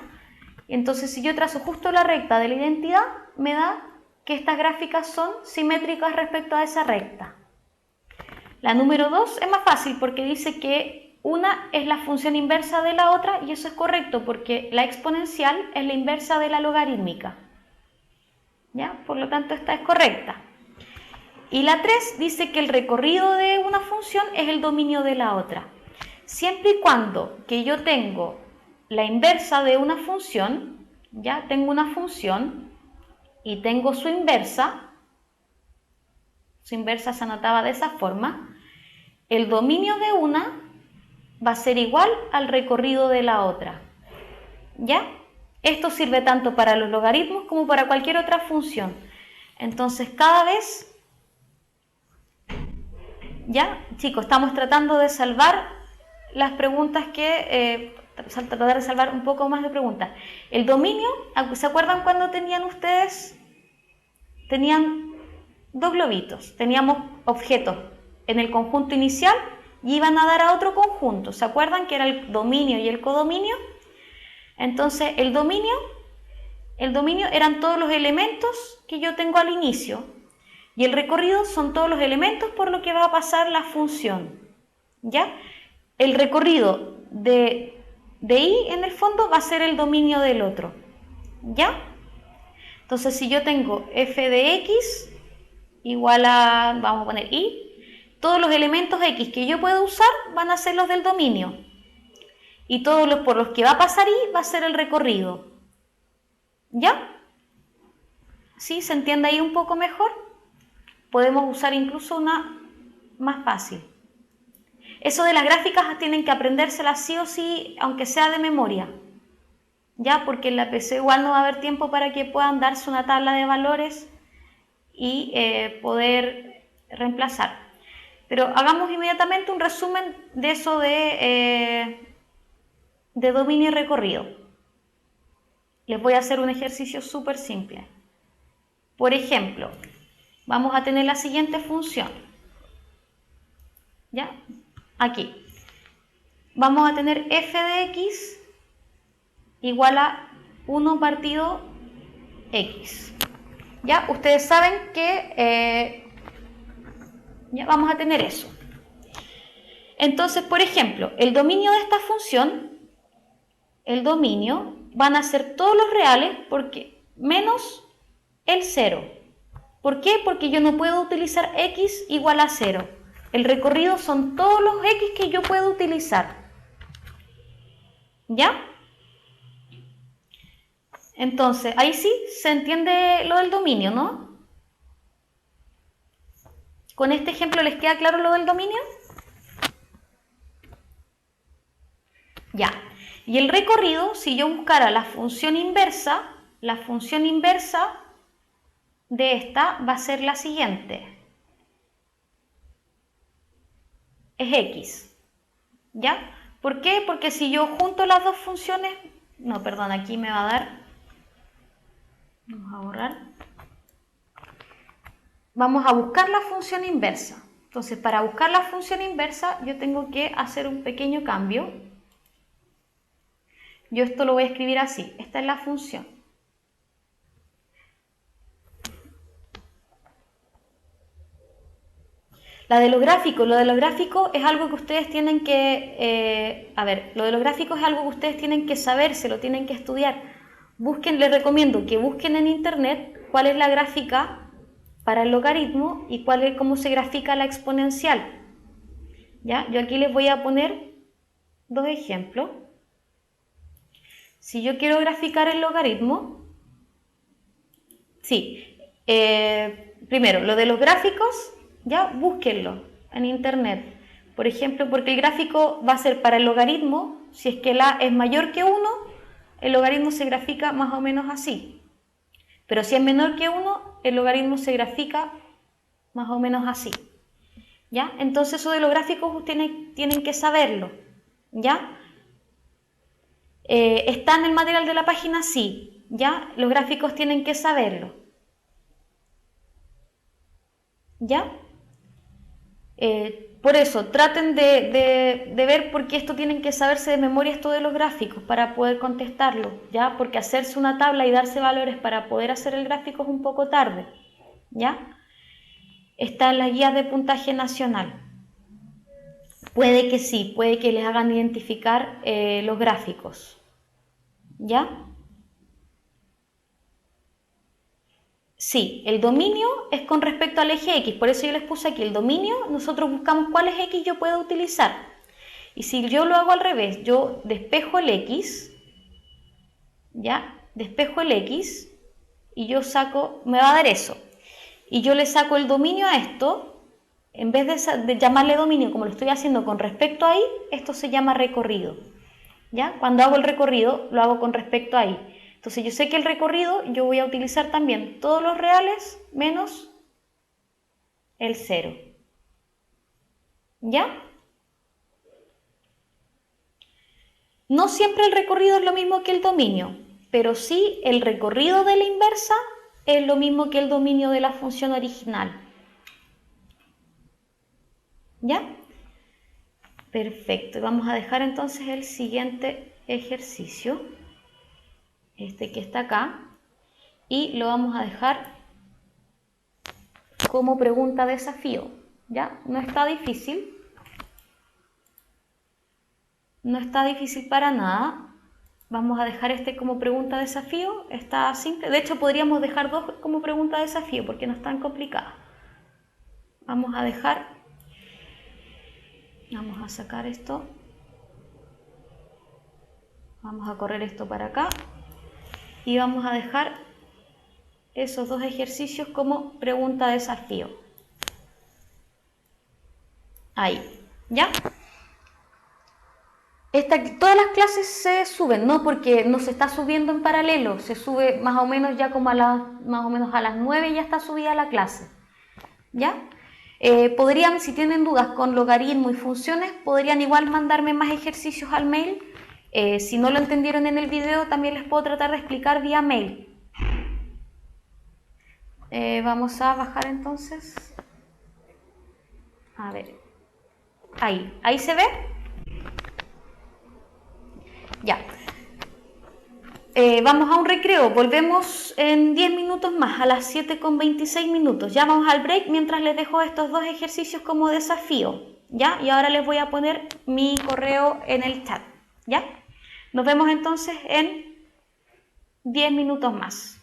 Entonces, si yo trazo justo la recta de la identidad, me da que estas gráficas son simétricas respecto a esa recta. La número 2 es más fácil porque dice que una es la función inversa de la otra y eso es correcto porque la exponencial es la inversa de la logarítmica. ¿Ya? Por lo tanto, esta es correcta. Y la 3 dice que el recorrido de una función es el dominio de la otra. Siempre y cuando que yo tengo la inversa de una función, ya tengo una función y tengo su inversa se anotaba de esa forma, el dominio de una va a ser igual al recorrido de la otra. ¿Ya? Esto sirve tanto para los logaritmos como para cualquier otra función. Entonces, cada vez, ¿ya? Chicos, estamos tratando de salvar las preguntas tratar de salvar un poco más de preguntas. El dominio, ¿se acuerdan cuando tenían ustedes? Tenían dos globitos, teníamos objetos en el conjunto inicial y iban a dar a otro conjunto. ¿Se acuerdan que era el dominio y el codominio? Entonces, el dominio eran todos los elementos que yo tengo al inicio y el recorrido son todos los elementos por los que va a pasar la función. ¿Ya? El recorrido de y en el fondo va a ser el dominio del otro. ¿Ya? Entonces, si yo tengo f de x igual a, vamos a poner y, todos los elementos x que yo puedo usar van a ser los del dominio. Y todos los por los que va a pasar y va a ser el recorrido. ¿Ya? ¿Sí? ¿Se entiende ahí un poco mejor? Podemos usar incluso una más fácil. Eso de las gráficas tienen que aprendérselas sí o sí, aunque sea de memoria. Ya, porque en la PC igual no va a haber tiempo para que puedan darse una tabla de valores y poder reemplazar. Pero hagamos inmediatamente un resumen de eso de dominio y recorrido. Les voy a hacer un ejercicio súper simple. Por ejemplo, vamos a tener la siguiente función. ¿Ya? Aquí. Vamos a tener f de x igual a 1 partido x. ¿Ya? Ustedes saben que ya vamos a tener eso. Entonces, por ejemplo, el dominio de esta función, el dominio, van a ser todos los reales porque menos el 0. ¿Por qué? Porque yo no puedo utilizar x igual a 0. El recorrido son todos los x que yo puedo utilizar. ¿Ya? Entonces, ahí sí se entiende lo del dominio, ¿no? ¿Con este ejemplo les queda claro lo del dominio? Ya. Y el recorrido, si yo buscara la función inversa de esta va a ser la siguiente. Es x. ¿Ya? ¿Por qué? Porque si yo junto las dos funciones... No, perdón, aquí me va a dar... Vamos a borrar. Vamos a buscar la función inversa. Entonces, para buscar la función inversa, yo tengo que hacer un pequeño cambio. Yo esto lo voy a escribir así. Esta es la función. Lo de los gráficos es algo que ustedes tienen que... lo de los gráficos es algo que ustedes tienen que saber, se lo tienen que estudiar. Les recomiendo que busquen en internet cuál es la gráfica para el logaritmo y cómo se grafica la exponencial. ¿Ya? Yo aquí les voy a poner dos ejemplos. Si yo quiero graficar el logaritmo, sí, primero, lo de los gráficos, ya búsquenlo en internet. Por ejemplo, porque el gráfico va a ser para el logaritmo, si es que el a es mayor que 1, el logaritmo se grafica más o menos así. Pero si es menor que 1, el logaritmo se grafica más o menos así. ¿Ya? Entonces eso de los gráficos tienen que saberlo. ¿Ya? ¿Está en el material de la página? Sí. ¿Ya? Los gráficos tienen que saberlo. ¿Ya? Por eso, traten de ver por qué esto tienen que saberse de memoria esto de los gráficos para poder contestarlo, ¿ya? Porque hacerse una tabla y darse valores para poder hacer el gráfico es un poco tarde, ¿ya? Está en las guías de puntaje nacional. Puede que sí, puede que les hagan identificar los gráficos, ¿ya? Sí, el dominio es con respecto al eje X, por eso yo les puse aquí el dominio, nosotros buscamos cuál es X yo puedo utilizar. Y si yo lo hago al revés, yo despejo el X, ¿ya? Despejo el X y yo saco, me va a dar eso. Y yo le saco el dominio a esto, en vez de llamarle dominio como lo estoy haciendo con respecto a ahí, esto se llama recorrido, ¿ya? Cuando hago el recorrido, lo hago con respecto a ahí. Entonces yo sé que el recorrido yo voy a utilizar también todos los reales menos el 0. ¿Ya? No siempre el recorrido es lo mismo que el dominio, pero sí el recorrido de la inversa es lo mismo que el dominio de la función original. ¿Ya? Perfecto. Vamos a dejar entonces el siguiente ejercicio. Este que está acá, y lo vamos a dejar como pregunta desafío, ¿ya? No está difícil, no está difícil para nada. Vamos a dejar este como pregunta desafío, está simple, de hecho podríamos dejar dos como pregunta desafío porque no es tan complicada. Vamos a sacar esto, vamos a correr esto para acá. Y vamos a dejar esos dos ejercicios como pregunta desafío. Ahí, ¿ya? Todas las clases se suben, no porque no se está subiendo en paralelo, se sube más o menos ya como más o menos a las 9 ya está subida la clase, ¿ya? Podrían, si tienen dudas con logaritmos y funciones, podrían igual mandarme más ejercicios al mail. Si no lo entendieron en el video, también les puedo tratar de explicar vía mail. Vamos a bajar entonces. A ver. Ahí se ve. Ya. Vamos a un recreo, volvemos en 10 minutos más, a las 7:26 minutos. Ya vamos al break mientras les dejo estos dos ejercicios como desafío, ¿ya? Y ahora les voy a poner mi correo en el chat, ¿ya? Nos vemos entonces en 10 minutos más.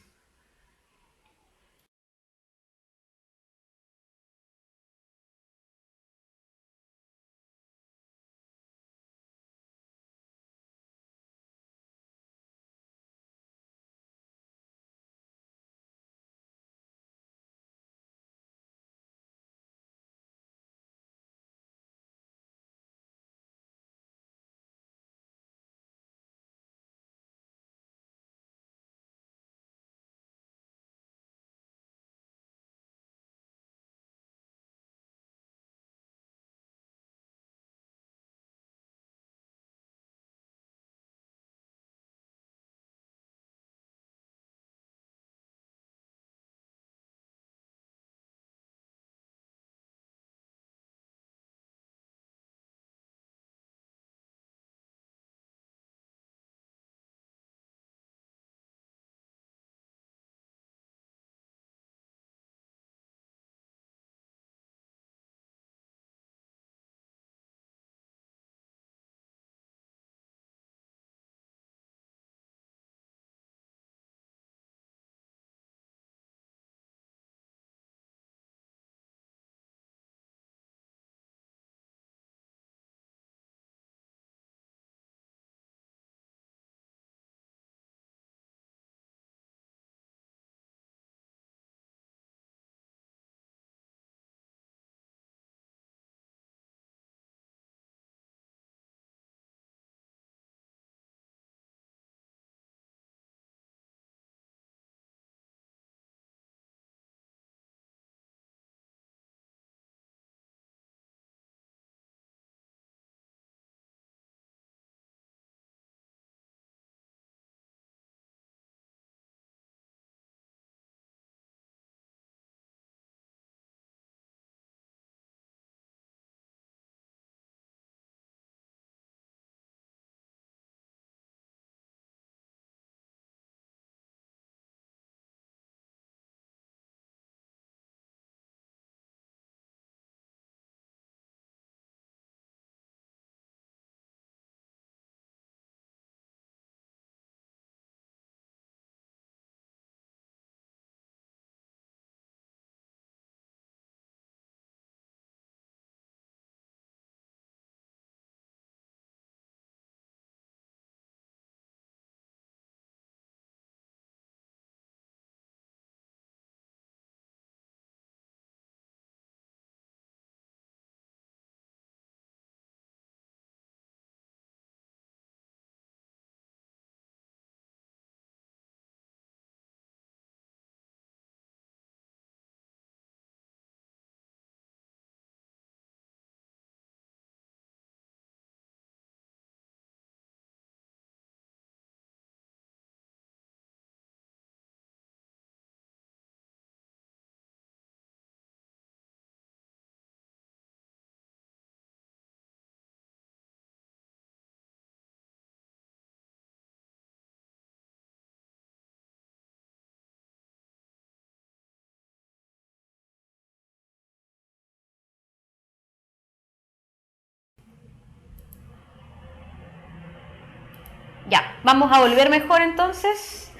Ya, vamos a volver mejor entonces.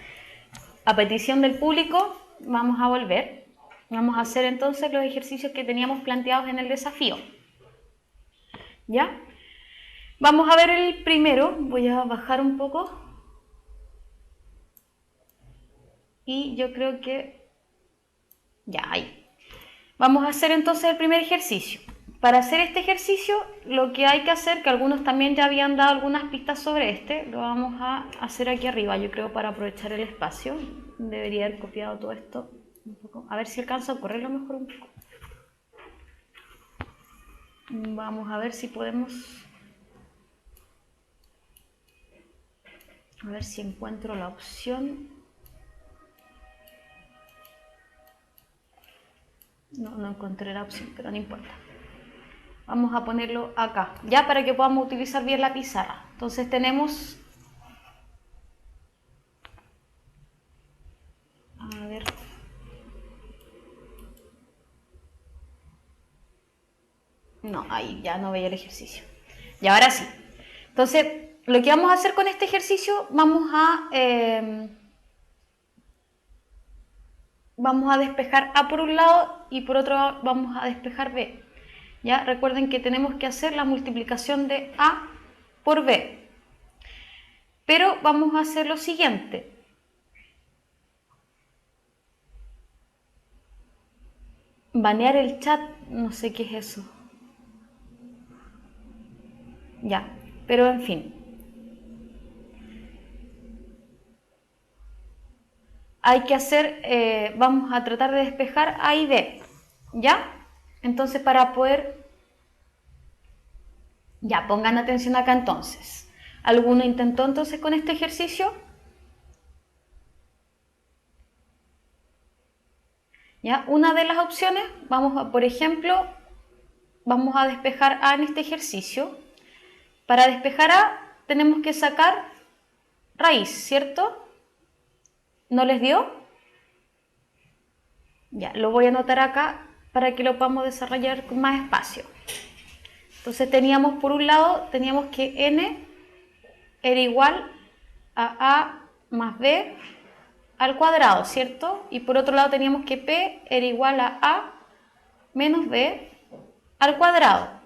A petición del público, vamos a volver. Vamos a hacer entonces los ejercicios que teníamos planteados en el desafío. ¿Ya? Vamos a ver el primero. Voy a bajar un poco. Y yo creo que... Ya, ahí. Vamos a hacer entonces el primer ejercicio. para hacer este ejercicio, lo que hay que hacer, que algunos también ya habían dado algunas pistas sobre este, lo vamos a hacer aquí arriba, yo creo, para aprovechar el espacio. Debería haber copiado todo esto un poco. A ver si alcanzo a correrlo mejor un poco. Vamos a ver si podemos... A ver si encuentro la opción. No encontré la opción, pero no importa. Vamos a ponerlo acá, ya para que podamos utilizar bien la pizarra. Entonces tenemos... A ver... No, ahí ya no veía el ejercicio. Y ahora sí. Entonces, lo que vamos a hacer con este ejercicio, vamos a despejar A por un lado y por otro vamos a despejar B. ¿Ya? Recuerden que tenemos que hacer la multiplicación de A por B. Pero vamos a hacer lo siguiente. Banear el chat, no sé qué es eso. Ya, pero en fin. Hay que hacer, vamos a tratar de despejar A y B. ¿Ya? Entonces, para poder... Ya, pongan atención acá entonces. ¿Alguno intentó entonces con este ejercicio? ¿Ya? Una de las opciones, por ejemplo, vamos a despejar A en este ejercicio. Para despejar A tenemos que sacar raíz, ¿cierto? ¿No les dio? Ya, lo voy a anotar acá para que lo podamos desarrollar con más espacio. Entonces teníamos por un lado, teníamos que n era igual a A más B al cuadrado, ¿cierto? Y por otro lado teníamos que P era igual a A menos B al cuadrado.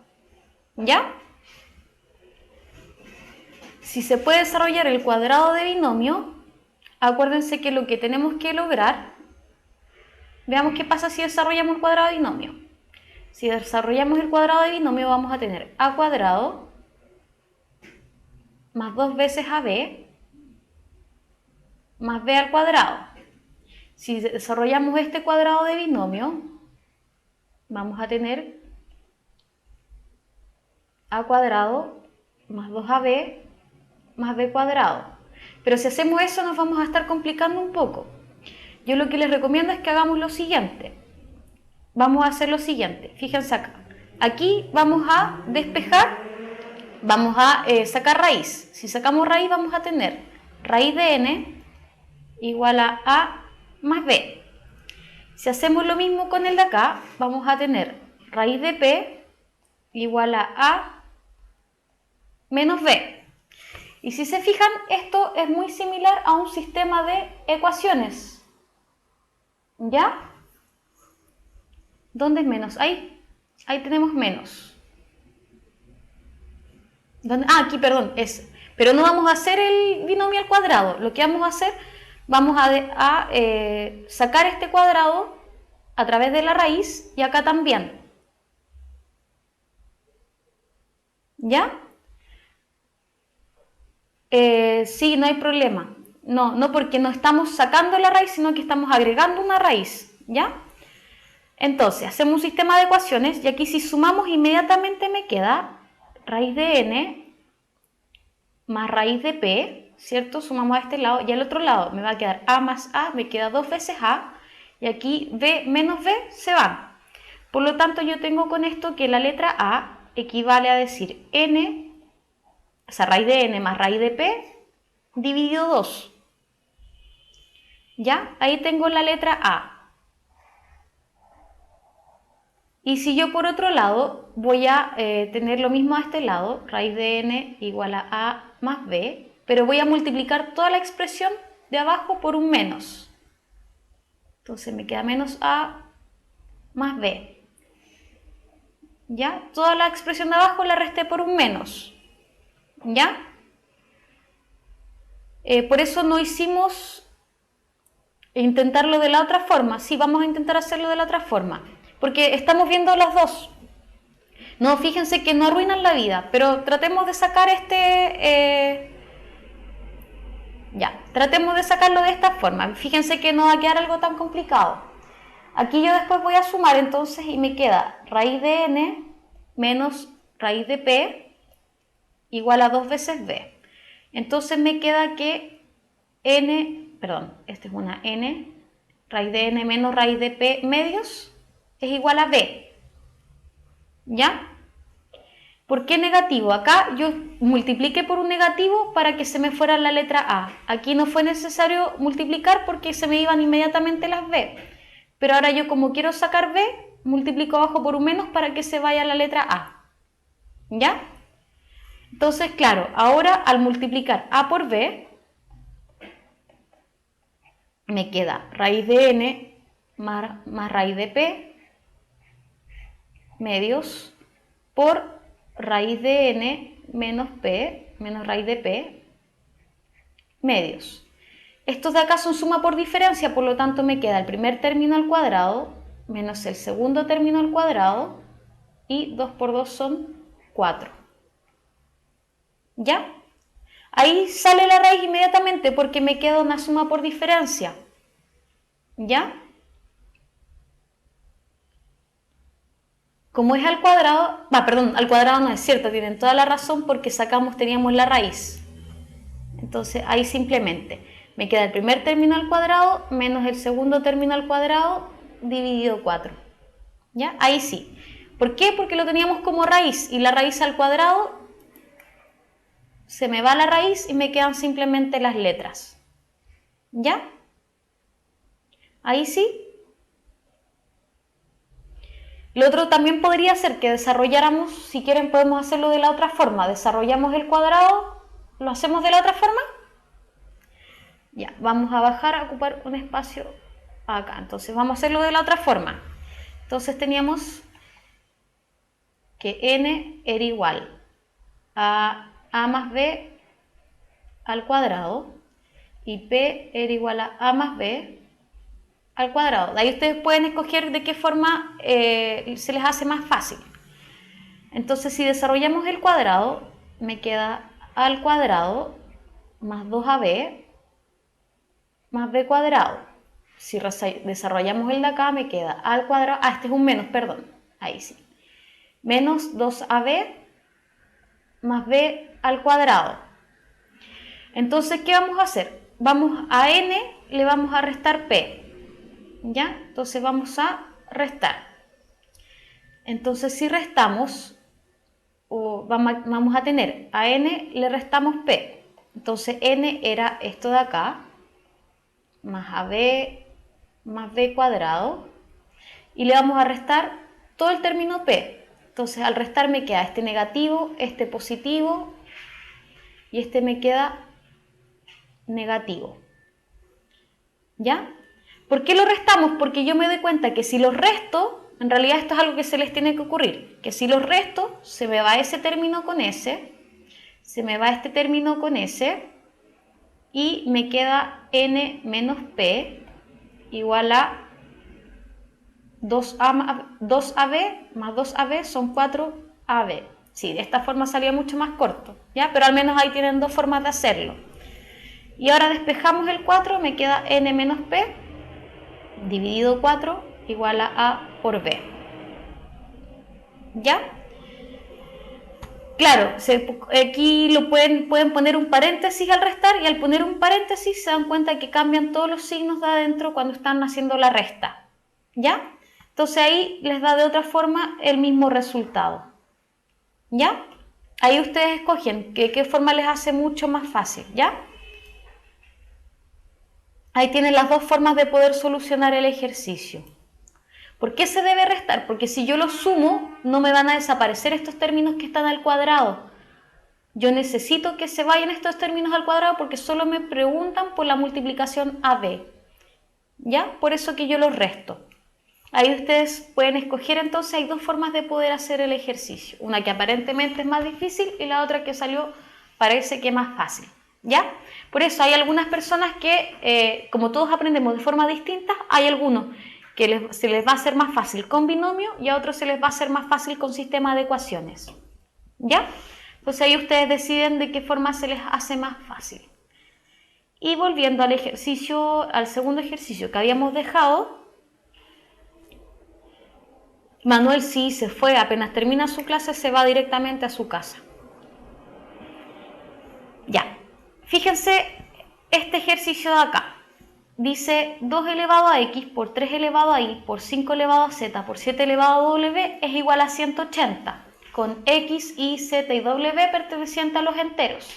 ¿Ya? Si se puede desarrollar el cuadrado de binomio, acuérdense que lo que tenemos que lograr, veamos qué pasa si desarrollamos el cuadrado de binomio. Si desarrollamos el cuadrado de binomio vamos a tener A cuadrado más 2 veces AB más B al cuadrado. Si desarrollamos este cuadrado de binomio, vamos a tener A cuadrado más 2AB más B cuadrado. Pero si hacemos eso nos vamos a estar complicando un poco. Yo lo que les recomiendo es que hagamos lo siguiente. Vamos a hacer lo siguiente. Fíjense acá. Aquí vamos a despejar, vamos a sacar raíz. Si sacamos raíz vamos a tener raíz de n igual a más b. Si hacemos lo mismo con el de acá, vamos a tener raíz de p igual a menos b. Y si se fijan, esto es muy similar a un sistema de ecuaciones. ¿Ya? ¿Dónde es menos? Ahí tenemos menos. ¿Dónde? Ah, aquí, perdón, es. Pero no vamos a hacer el binomio al cuadrado. Lo que vamos a hacer, vamos a sacar este cuadrado a través de la raíz y acá también. ¿Ya? Sí, no hay problema. No porque no estamos sacando la raíz, sino que estamos agregando una raíz. ¿Ya? Entonces, hacemos un sistema de ecuaciones y aquí si sumamos inmediatamente me queda raíz de n más raíz de p, ¿cierto? Sumamos a este lado y al otro lado me va a quedar a más a, me queda 2 veces a y aquí b menos b se van. Por lo tanto, yo tengo con esto que la letra a equivale a decir n, o sea, raíz de n más raíz de p dividido 2. ¿Ya? Ahí tengo la letra a. Y si yo por otro lado voy a tener lo mismo a este lado, raíz de n igual a más b, pero voy a multiplicar toda la expresión de abajo por un menos. Entonces me queda menos a más b. ¿Ya? Toda la expresión de abajo la resté por un menos. ¿Ya? Por eso no hicimos intentarlo de la otra forma. Sí, vamos a intentar hacerlo de la otra forma. Porque estamos viendo las dos. No, fíjense que no arruinan la vida, pero tratemos de sacar tratemos de sacarlo de esta forma. Fíjense que no va a quedar algo tan complicado. Aquí yo después voy a sumar entonces y me queda raíz de n menos raíz de p igual a 2 veces b. Entonces me queda que esta es una n, raíz de n menos raíz de p medios es igual a b. ¿Ya? ¿Por qué negativo? Acá yo multipliqué por un negativo para que se me fuera la letra A. Aquí no fue necesario multiplicar porque se me iban inmediatamente las B. Pero ahora yo como quiero sacar B, multiplico abajo por un menos para que se vaya la letra A. ¿Ya? Entonces, claro, ahora al multiplicar A por B, me queda raíz de n más raíz de p medios por raíz de n menos p menos raíz de p medios. Estos de acá son suma por diferencia, por lo tanto me queda el primer término al cuadrado menos el segundo término al cuadrado y 2 por 2 son 4. ¿Ya? Ahí sale la raíz inmediatamente porque me queda una suma por diferencia. ¿Ya? Como es al cuadrado, al cuadrado no es cierto, tienen toda la razón porque teníamos la raíz. Entonces ahí simplemente me queda el primer término al cuadrado menos el segundo término al cuadrado dividido 4. ¿Ya? Ahí sí. ¿Por qué? Porque lo teníamos como raíz y la raíz al cuadrado se me va la raíz y me quedan simplemente las letras. ¿Ya? Ahí sí. Lo otro también podría ser que desarrolláramos, si quieren podemos hacerlo de la otra forma, desarrollamos el cuadrado, ¿lo hacemos de la otra forma? Ya, vamos a bajar a ocupar un espacio acá, entonces vamos a hacerlo de la otra forma. Entonces teníamos que n era igual a más b al cuadrado y p era igual a más b al cuadrado. De ahí ustedes pueden escoger de qué forma se les hace más fácil. Entonces si desarrollamos el cuadrado, me queda al cuadrado más 2ab más b cuadrado. Si desarrollamos el de acá, me queda al cuadrado, este es un menos, perdón, ahí sí. Menos 2ab más b al cuadrado. Entonces, ¿qué vamos a hacer? Vamos a n, le vamos a restar p. ¿Ya? Entonces vamos a restar. Entonces si restamos, vamos a tener a n le restamos p. Entonces n era esto de acá, más ab más b cuadrado, y le vamos a restar todo el término p. Entonces al restar me queda este negativo, este positivo, y este me queda negativo. ¿Ya? ¿Por qué lo restamos? Porque yo me doy cuenta que si los resto, en realidad esto es algo que se les tiene que ocurrir, que si los resto, se me va ese término con ese, se me va este término con ese, y me queda n menos p igual a 2ab más 2ab son 4ab. Sí, de esta forma salía mucho más corto, ¿ya? Pero al menos ahí tienen dos formas de hacerlo. Y ahora despejamos el 4, me queda n menos p dividido 4 igual a por b. ¿Ya? Claro, aquí pueden poner un paréntesis al restar y al poner un paréntesis se dan cuenta que cambian todos los signos de adentro cuando están haciendo la resta. ¿Ya? Entonces ahí les da de otra forma el mismo resultado. ¿Ya? Ahí ustedes escogen qué forma les hace mucho más fácil. ¿Ya? Ahí tienen las dos formas de poder solucionar el ejercicio. ¿Por qué se debe restar? Porque si yo los sumo, no me van a desaparecer estos términos que están al cuadrado. Yo necesito que se vayan estos términos al cuadrado porque solo me preguntan por la multiplicación AB. ¿Ya? Por eso que yo los resto. Ahí ustedes pueden escoger, entonces hay dos formas de poder hacer el ejercicio. Una que aparentemente es más difícil y la otra que salió parece que es más fácil. ¿Ya? Por eso hay algunas personas que, como todos aprendemos de forma distinta, hay algunos que se les va a hacer más fácil con binomio y a otros se les va a hacer más fácil con sistema de ecuaciones. ¿Ya? Entonces ahí ustedes deciden de qué forma se les hace más fácil. Y volviendo al ejercicio, al segundo ejercicio que habíamos dejado, Manuel sí se fue, apenas termina su clase se va directamente a su casa. Ya, fíjense este ejercicio de acá. Dice 2 elevado a x por 3 elevado a y por 5 elevado a z por 7 elevado a w es igual a 180, con x, y, z y w pertenecientes a los enteros.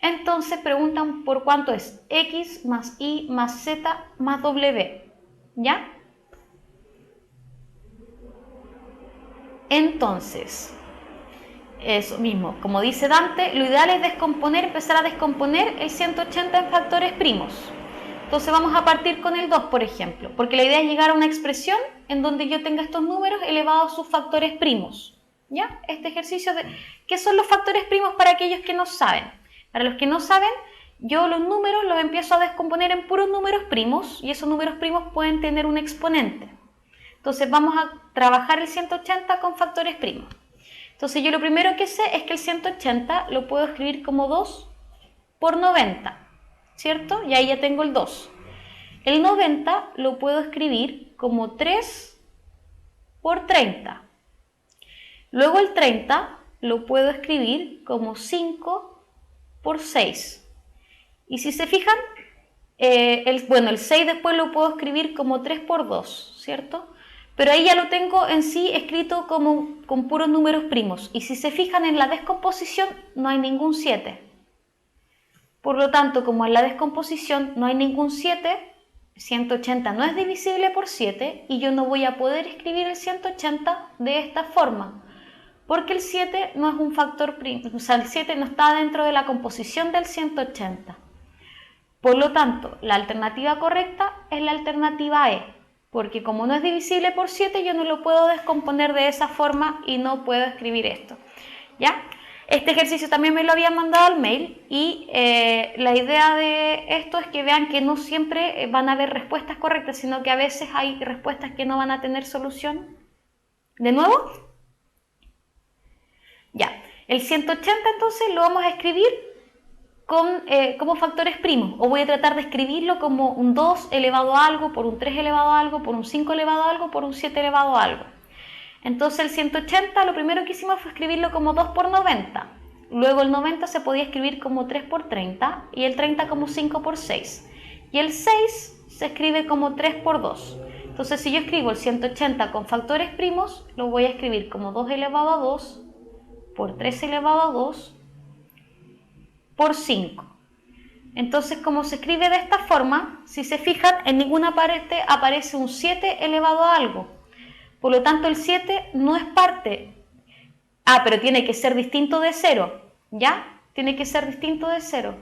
Entonces preguntan por cuánto es x más y más z más w, ¿ya? Entonces, eso mismo, como dice Dante, lo ideal es empezar a descomponer el 180 en factores primos. Entonces vamos a partir con el 2, por ejemplo, porque la idea es llegar a una expresión en donde yo tenga estos números elevados a sus factores primos. ¿Ya? Este ejercicio de ¿qué son los factores primos para aquellos que no saben? Para los que no saben, yo los números los empiezo a descomponer en puros números primos y esos números primos pueden tener un exponente. Entonces vamos a trabajar el 180 con factores primos. Entonces yo lo primero que sé es que el 180 lo puedo escribir como 2 por 90, ¿cierto? Y ahí ya tengo el 2. El 90 lo puedo escribir como 3 por 30. Luego el 30 lo puedo escribir como 5 por 6. Y si se fijan, el 6 después lo puedo escribir como 3 por 2, ¿cierto? Pero ahí ya lo tengo en sí escrito como con puros números primos. Y si se fijan en la descomposición no hay ningún 7. Por lo tanto, como en la descomposición no hay ningún 7, 180 no es divisible por 7 y yo no voy a poder escribir el 180 de esta forma. Porque el 7 no es un factor primo, o sea, el 7 no está dentro de la composición del 180. Por lo tanto, la alternativa correcta es la alternativa E. Porque como no es divisible por 7, yo no lo puedo descomponer de esa forma y no puedo escribir esto. ¿Ya? Este ejercicio también me lo habían mandado al mail y la idea de esto es que vean que no siempre van a haber respuestas correctas, sino que a veces hay respuestas que no van a tener solución. ¿De nuevo? Ya. El 180 entonces lo vamos a escribir como factores primos, o voy a tratar de escribirlo como un 2 elevado a algo, por un 3 elevado a algo, por un 5 elevado a algo, por un 7 elevado a algo. Entonces el 180 lo primero que hicimos fue escribirlo como 2 por 90. Luego el 90 se podía escribir como 3 por 30 y el 30 como 5 por 6. Y el 6 se escribe como 3 por 2. Entonces si yo escribo el 180 con factores primos, lo voy a escribir como 2 elevado a 2 por 3 elevado a 2 por 5. Entonces, como se escribe de esta forma, si se fijan, en ninguna parte aparece un 7 elevado a algo. Por lo tanto, el 7 no es parte. Ah, pero tiene que ser distinto de 0. ¿Ya? Tiene que ser distinto de 0.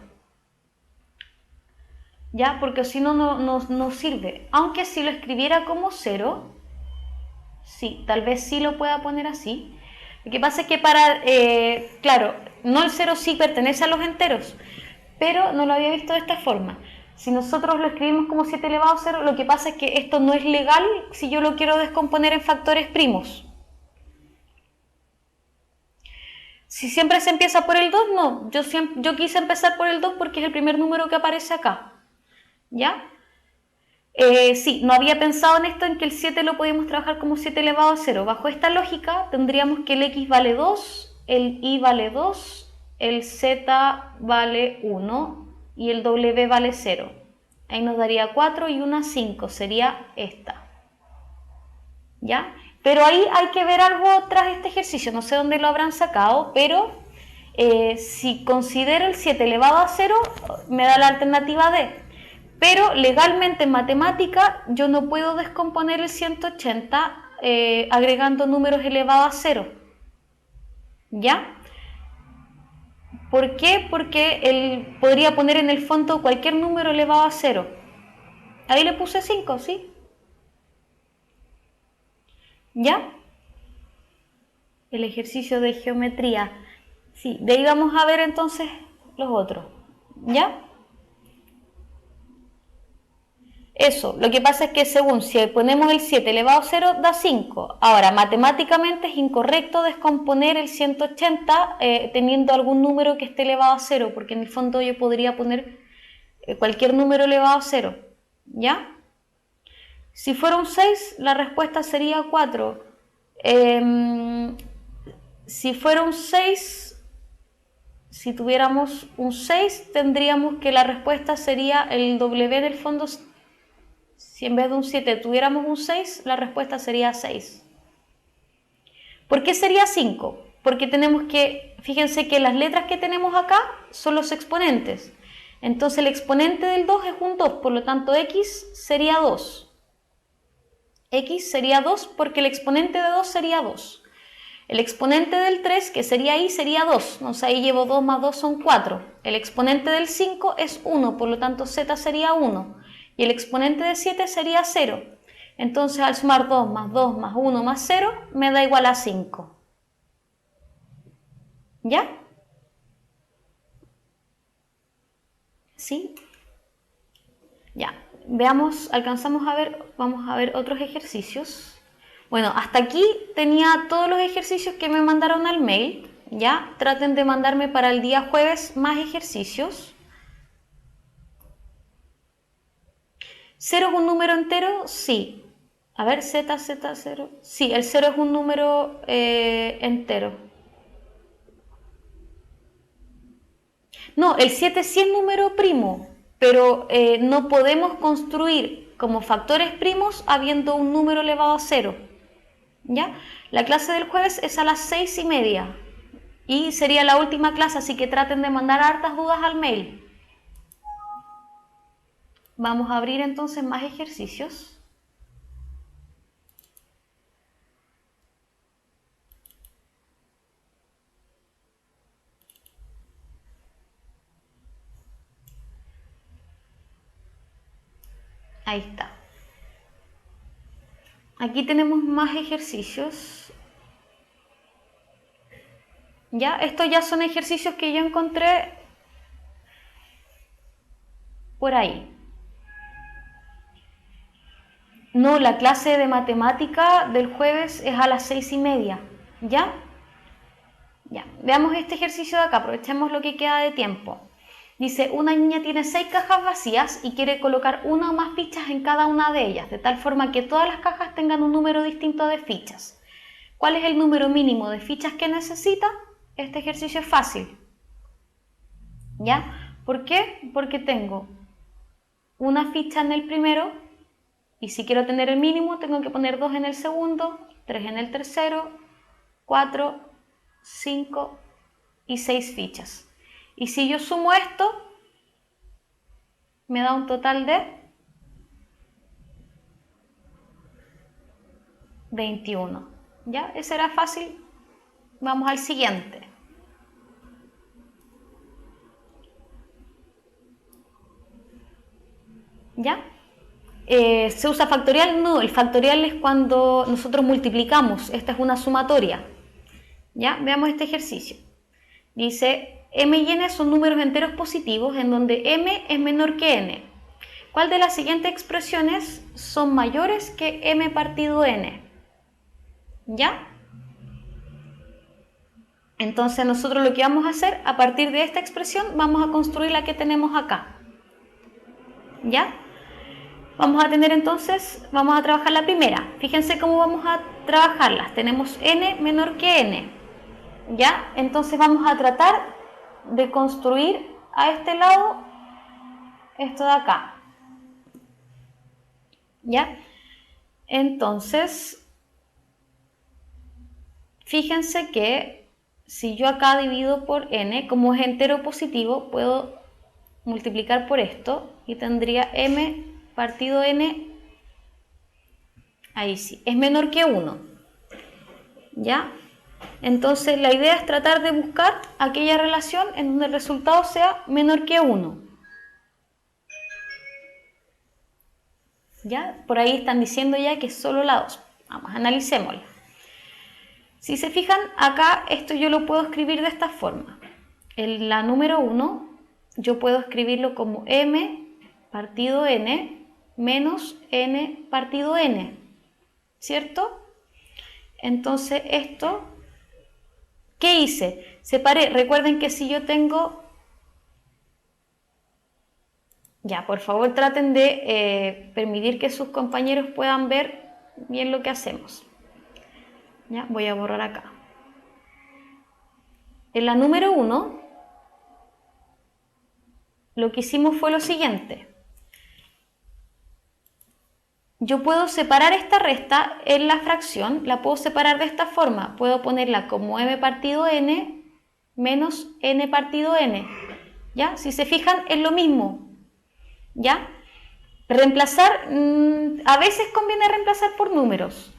¿Ya? Porque si no, no sirve. Aunque si lo escribiera como 0, sí, tal vez sí lo pueda poner así. Lo que pasa es que claro, no el 0 sí pertenece a los enteros, pero no lo había visto de esta forma. Si nosotros lo escribimos como 7 elevado a 0, lo que pasa es que esto no es legal si yo lo quiero descomponer en factores primos. Si siempre se empieza por el 2, no. Yo quise empezar por el 2 porque es el primer número que aparece acá. ¿Ya? Sí, no había pensado en esto, en que el 7 lo podíamos trabajar como 7 elevado a 0. Bajo esta lógica tendríamos que el x vale 2, el y vale 2, el z vale 1 y el w vale 0. Ahí nos daría 4 y una 5, sería esta. ¿Ya? Pero ahí hay que ver algo tras este ejercicio, no sé dónde lo habrán sacado, pero si considero el 7 elevado a 0, me da la alternativa D. Pero legalmente en matemática yo no puedo descomponer el 180 agregando números elevados a 0. ¿Ya? ¿Por qué? Porque él podría poner en el fondo cualquier número elevado a 0. Ahí le puse 5, ¿sí? ¿Ya? El ejercicio de geometría. Sí, de ahí vamos a ver entonces los otros. ¿Ya? Eso, lo que pasa es que según si ponemos el 7 elevado a 0 da 5. Ahora, matemáticamente es incorrecto descomponer el 180 teniendo algún número que esté elevado a 0, porque en el fondo yo podría poner cualquier número elevado a 0, ¿ya? Si fuera un 6, la respuesta sería 4. Si fuera un 6, si tuviéramos un 6, tendríamos que la respuesta sería el W del fondo. Si en vez de un 7 tuviéramos un 6, la respuesta sería 6. ¿Por qué sería 5? Porque tenemos que, fíjense que las letras que tenemos acá son los exponentes. Entonces el exponente del 2 es un 2, por lo tanto x sería 2. X sería 2 porque el exponente de 2 sería 2. El exponente del 3, que sería y, sería 2. Entonces ahí llevo 2 más 2 son 4. El exponente del 5 es 1, por lo tanto z sería 1. Y el exponente de 7 sería 0. Entonces al sumar 2 más 2 más 1 más 0 me da igual a 5. ¿Ya? ¿Sí? Ya. Veamos, alcanzamos a ver, vamos a ver otros ejercicios. Bueno, hasta aquí tenía todos los ejercicios que me mandaron al mail. ¿Ya? Traten de mandarme para el día jueves más ejercicios. ¿0 es un número entero? Sí. A ver, z, 0. Sí, el 0 es un número entero. No, el 7 sí es número primo, pero no podemos construir como factores primos habiendo un número elevado a 0. ¿Ya? La clase del jueves es a las 6:30 y sería la última clase, así que traten de mandar hartas dudas al mail. Vamos a abrir entonces más ejercicios. Ahí está. Aquí tenemos más ejercicios. Ya, estos ya son ejercicios que yo encontré por ahí. No, la clase de matemática del jueves es a las 6:30. ¿Ya? Ya. Veamos este ejercicio de acá, aprovechemos lo que queda de tiempo. Dice, una niña tiene 6 cajas vacías y quiere colocar una o más fichas en cada una de ellas, de tal forma que todas las cajas tengan un número distinto de fichas. ¿Cuál es el número mínimo de fichas que necesita? Este ejercicio es fácil. ¿Ya? ¿Por qué? Porque tengo una ficha en el primero y si quiero tener el mínimo tengo que poner 2 en el segundo, 3 en el tercero, 4, 5 y 6 fichas. Y si yo sumo esto, me da un total de 21. ¿Ya? Ese era fácil. Vamos al siguiente. ¿Ya? ¿Se usa factorial? No, el factorial es cuando nosotros multiplicamos. Esta es una sumatoria. ¿Ya? Veamos este ejercicio. Dice, m y n son números enteros positivos en donde m es menor que n. ¿Cuál de las siguientes expresiones son mayores que m partido n? ¿Ya? Entonces nosotros lo que vamos a hacer, a partir de esta expresión, vamos a construir la que tenemos acá. ¿Ya? Vamos a tener entonces, vamos a trabajar la primera. Fíjense cómo vamos a trabajarlas. Tenemos n menor que n. ¿Ya? Entonces vamos a tratar de construir a este lado esto de acá. ¿Ya? Entonces, fíjense que si yo acá divido por n, como es entero positivo, puedo multiplicar por esto y tendría m partido n, ahí sí, es menor que 1. ¿Ya? Entonces la idea es tratar de buscar aquella relación en donde el resultado sea menor que 1. ¿Ya? Por ahí están diciendo ya que es solo la 2. Vamos, analicémosla. Si se fijan, acá esto yo lo puedo escribir de esta forma. La número 1 yo puedo escribirlo como m partido n menos n partido n, ¿cierto? Entonces esto, ¿qué hice? Separé, recuerden que si yo tengo, ya, por favor traten de permitir que sus compañeros puedan ver bien lo que hacemos. Ya, voy a borrar acá. En la número 1, lo que hicimos fue lo siguiente. Yo puedo separar esta resta en la fracción, la puedo separar de esta forma. Puedo ponerla como m partido n menos n partido n. ¿Ya? Si se fijan, es lo mismo. ¿Ya? Reemplazar, a veces conviene reemplazar por números.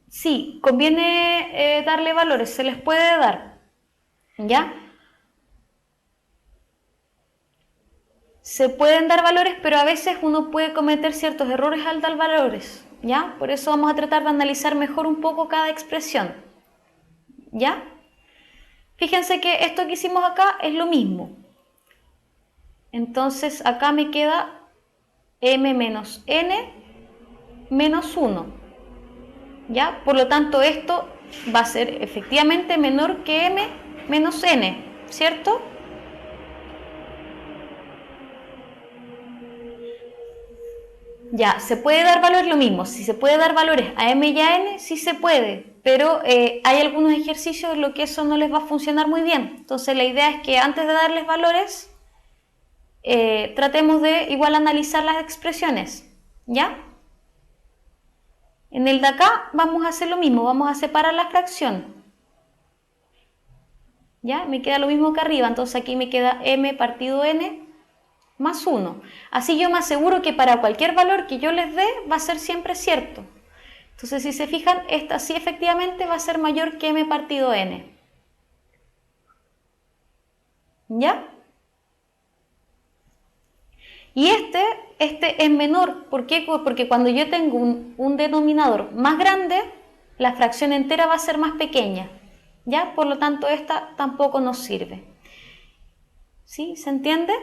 Sí, conviene darle valores, se les puede dar. ¿Ya? Se pueden dar valores, pero a veces uno puede cometer ciertos errores al dar valores, ¿ya? Por eso vamos a tratar de analizar mejor un poco cada expresión, ¿ya? Fíjense que esto que hicimos acá es lo mismo. Entonces acá me queda m menos n menos 1, ¿ya? Por lo tanto esto va a ser efectivamente menor que m menos n, ¿cierto? Ya, ¿se puede dar valor lo mismo? Si se puede dar valores a m y a n, sí se puede, pero hay algunos ejercicios en los que eso no les va a funcionar muy bien. Entonces la idea es que antes de darles valores, tratemos de igual analizar las expresiones, ¿ya? En el de acá vamos a hacer lo mismo, vamos a separar la fracción. ¿Ya? Me queda lo mismo que arriba, entonces aquí me queda m partido n más 1. Así yo me aseguro que para cualquier valor que yo les dé va a ser siempre cierto. Entonces si se fijan, esta sí efectivamente va a ser mayor que m partido n. ¿Ya? Y este es menor. ¿Por qué? Porque cuando yo tengo un denominador más grande, la fracción entera va a ser más pequeña. ¿Ya? Por lo tanto, esta tampoco nos sirve. ¿Sí? ¿Se entiende?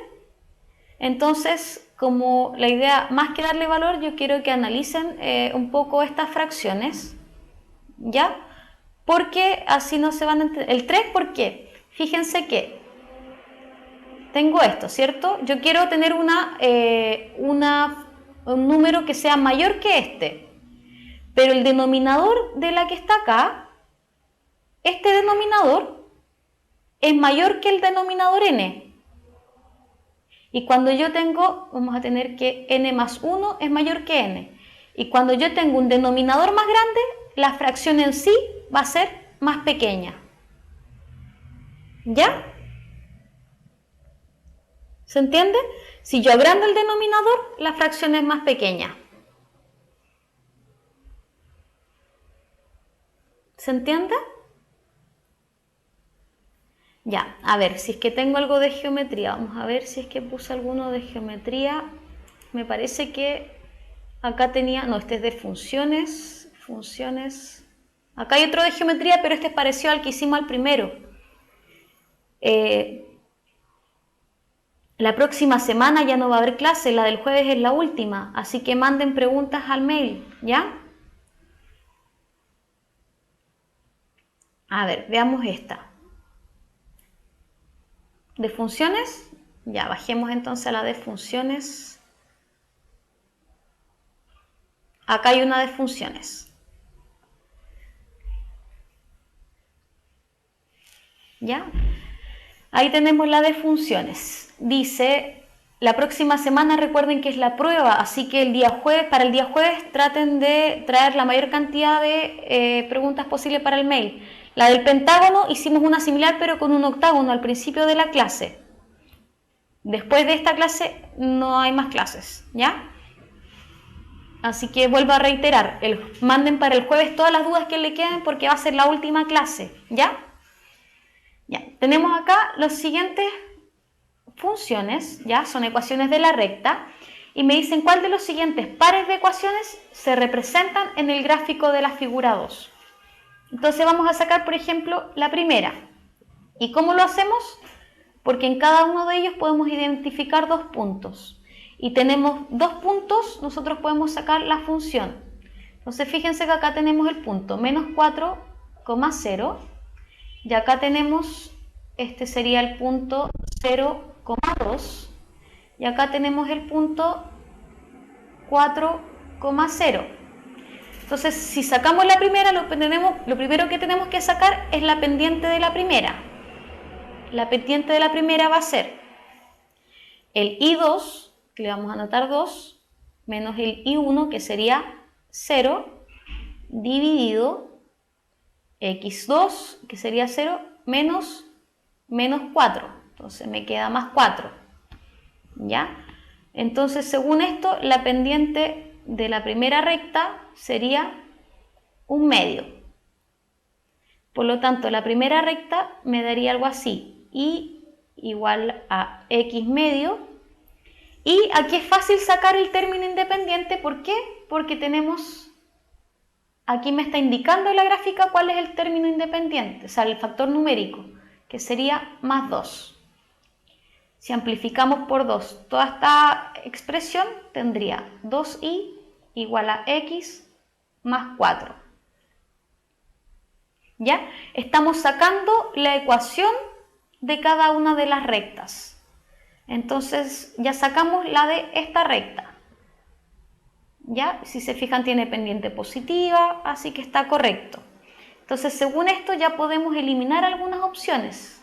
Entonces, como la idea, más que darle valor, yo quiero que analicen un poco estas fracciones, ¿ya? Porque así no se van a entender. El 3, ¿por qué? Fíjense que tengo esto, ¿cierto? Yo quiero tener un número que sea mayor que este, pero el denominador de la que está acá, este denominador es mayor que el denominador n. Y cuando yo tengo, vamos a tener que n más 1 es mayor que n. Y cuando yo tengo un denominador más grande, la fracción en sí va a ser más pequeña. ¿Ya? ¿Se entiende? Si yo agrando el denominador, la fracción es más pequeña. ¿Se entiende? Ya, a ver, si es que tengo algo de geometría, vamos a ver si es que puse alguno de geometría. Me parece que acá tenía, no, este es de funciones. Acá hay otro de geometría, pero este es parecido al que hicimos al primero. La próxima semana ya no va a haber clase, la del jueves es la última, así que manden preguntas al mail, ¿ya? A ver, veamos esta. ¿De funciones? Ya, bajemos entonces a la de funciones. Acá hay una de funciones. ¿Ya? Ahí tenemos la de funciones. Dice, la próxima semana recuerden que es la prueba, así que el día jueves, para el día jueves traten de traer la mayor cantidad de preguntas posible para el mail. La del pentágono hicimos una similar pero con un octágono al principio de la clase. Después de esta clase no hay más clases, ¿ya? Así que vuelvo a reiterar, manden para el jueves todas las dudas que le queden porque va a ser la última clase, ¿ya? Ya, tenemos acá las siguientes funciones, ¿ya? Son ecuaciones de la recta y me dicen cuál de los siguientes pares de ecuaciones se representan en el gráfico de la figura 2. Entonces vamos a sacar, por ejemplo, la primera. ¿Y cómo lo hacemos? Porque en cada uno de ellos podemos identificar dos puntos. y tenemos 2 puntos, nosotros podemos sacar la función. Entonces fíjense que acá tenemos el punto menos 4,0 y acá tenemos, este sería el punto 0,2 y acá tenemos el punto 4,0. Entonces, si sacamos la primera, lo primero que tenemos que sacar es la pendiente de la primera. La pendiente de la primera va a ser el I2, que le vamos a anotar 2, menos el I1, que sería 0, dividido X2, que sería 0, menos 4. Entonces me queda más 4. ¿Ya? Entonces, según esto, la pendiente de la primera recta sería 1/2. Por lo tanto, la primera recta me daría algo así, y igual a x medio. Y aquí es fácil sacar el término independiente. ¿Por qué? Porque tenemos, aquí me está indicando en la gráfica cuál es el término independiente, o sea, el factor numérico, que sería más 2. Si amplificamos por 2 toda esta expresión, tendría 2i igual a x más 4. ¿Ya? Estamos sacando la ecuación de cada una de las rectas. Entonces ya sacamos la de esta recta. ¿Ya? Si se fijan, tiene pendiente positiva, así que está correcto. Entonces, según esto, ya podemos eliminar algunas opciones.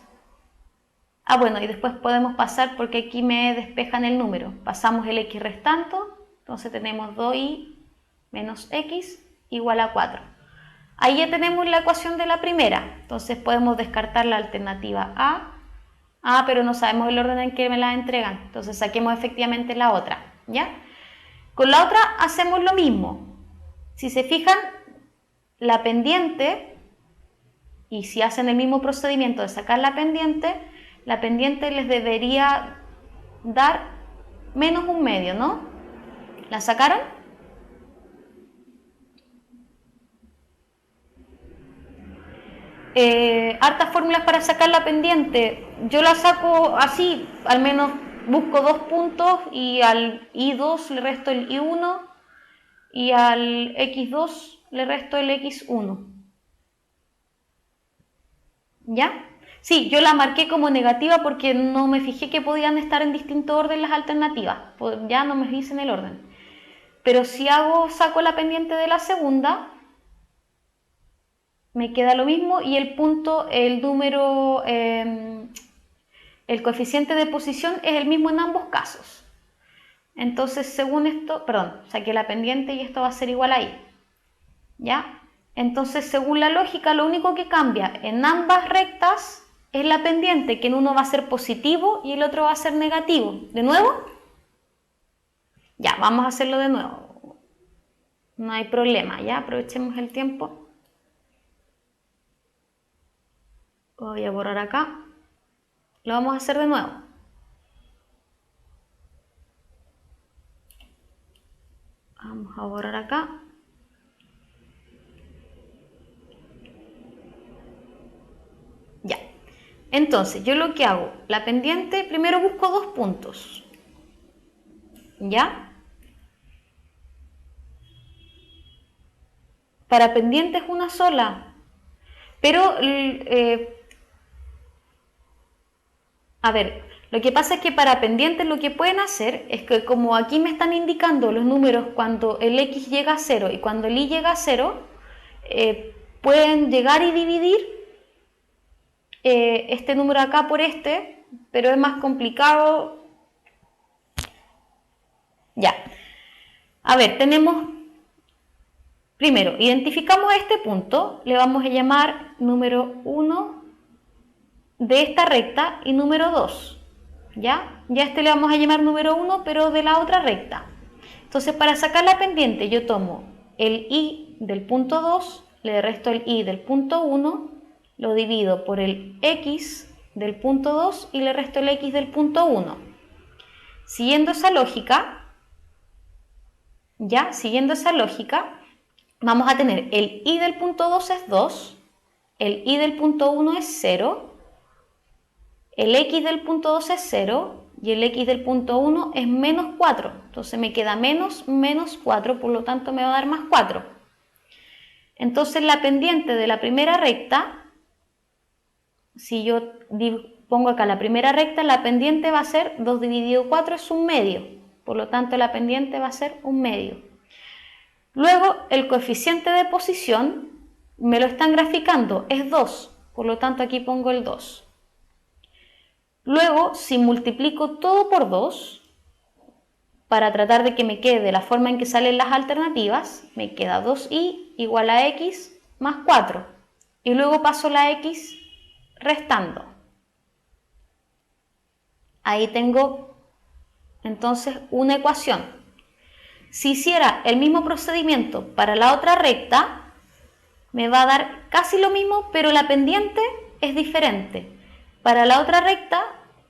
Bueno, y después podemos pasar, porque aquí me despejan el número. Pasamos el x restante, entonces tenemos 2i menos x igual a 4. Ahí ya tenemos la ecuación de la primera, entonces podemos descartar la alternativa A, pero no sabemos el orden en que me la entregan, entonces saquemos efectivamente la otra, ¿ya? Con la otra hacemos lo mismo. Si se fijan, la pendiente, y si hacen el mismo procedimiento de sacar la pendiente les debería dar menos 1/2, ¿no? ¿La sacaron? Hartas fórmulas para sacar la pendiente. Yo la saco así, al menos busco 2 puntos y al I2 le resto el I1 y al X2 le resto el X1. ¿Ya? Sí, yo la marqué como negativa porque no me fijé que podían estar en distinto orden las alternativas. Ya no me dicen el orden. Pero si saco la pendiente de la segunda, me queda lo mismo y el punto, el número, el coeficiente de posición es el mismo en ambos casos. Entonces, según esto, saqué la pendiente y esto va a ser igual a i. ¿Ya? Entonces, según la lógica, lo único que cambia en ambas rectas es la pendiente, que en uno va a ser positivo y el otro va a ser negativo. ¿De nuevo? Ya, vamos a hacerlo de nuevo. No hay problema, ya, aprovechemos el tiempo. Voy a borrar acá. Lo vamos a hacer de nuevo. Vamos a borrar acá. Ya. Entonces, yo lo que hago, la pendiente, primero busco 2 puntos. ¿Ya? Para pendiente es una sola. Pero, a ver, lo que pasa es que para pendientes lo que pueden hacer es que, como aquí me están indicando los números cuando el x llega a 0 y cuando el y llega a 0, pueden llegar y dividir este número acá por este, pero es más complicado. Ya. A ver, tenemos, primero, identificamos este punto, le vamos a llamar número 1 de esta recta y número 2. ¿Ya? Ya este le vamos a llamar número 1, pero de la otra recta. Entonces, para sacar la pendiente, yo tomo el i del punto 2, le resto el i del punto 1, lo divido por el x del punto 2 y le resto el x del punto 1. Siguiendo esa lógica, vamos a tener el i del punto 2 es 2, el i del punto 1 es 0, el x del punto 2 es 0 y el x del punto 1 es menos 4. Entonces me queda menos 4, por lo tanto me va a dar más 4. Entonces la pendiente de la primera recta, si yo pongo acá la primera recta, la pendiente va a ser 2 dividido 4 es un medio. Por lo tanto la pendiente va a ser un medio. Luego el coeficiente de posición me lo están graficando, es 2. Por lo tanto aquí pongo el 2. Luego, si multiplico todo por 2, para tratar de que me quede de la forma en que salen las alternativas, me queda 2y igual a x más 4. Y luego paso la x restando. Ahí tengo entonces una ecuación. Si hiciera el mismo procedimiento para la otra recta, me va a dar casi lo mismo, pero la pendiente es diferente. Para la otra recta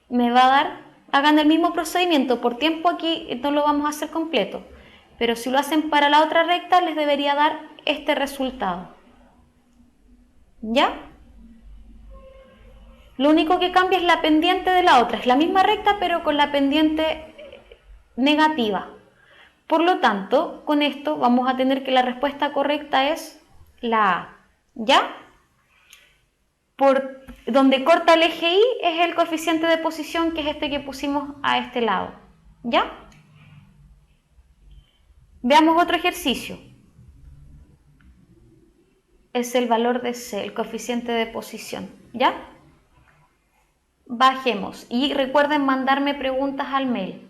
me va a dar, hagan el mismo procedimiento, por tiempo aquí no lo vamos a hacer completo, pero si lo hacen para la otra recta les debería dar este resultado. ¿Ya? Lo único que cambia es la pendiente de la otra, es la misma recta pero con la pendiente negativa. Por lo tanto, con esto vamos a tener que la respuesta correcta es la A. ¿Ya? Por donde corta el eje Y es el coeficiente de posición, que es este que pusimos a este lado. ¿Ya? Veamos otro ejercicio. Es el valor de C, el coeficiente de posición. ¿Ya? Bajemos y recuerden mandarme preguntas al mail.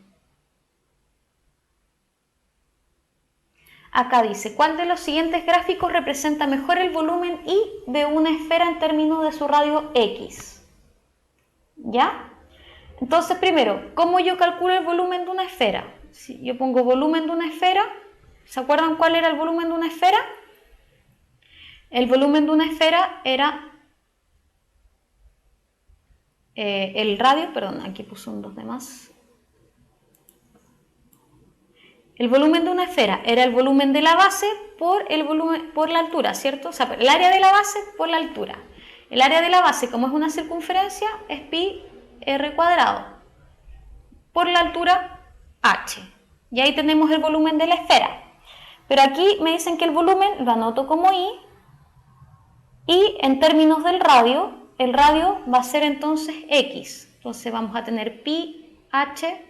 Acá dice, ¿cuál de los siguientes gráficos representa mejor el volumen I de una esfera en términos de su radio X? ¿Ya? Entonces, primero, ¿cómo yo calculo el volumen de una esfera? Si yo pongo volumen de una esfera, ¿se acuerdan cuál era el volumen de una esfera? El volumen de una esfera era el radio, perdón, aquí puse un 2 de más. El volumen de una esfera era el volumen de la base por la altura, ¿cierto? O sea, el área de la base por la altura. El área de la base, como es una circunferencia, es pi r cuadrado por la altura h. Y ahí tenemos el volumen de la esfera. Pero aquí me dicen que el volumen lo anoto como I, y en términos del radio, el radio va a ser entonces x. Entonces vamos a tener pi h,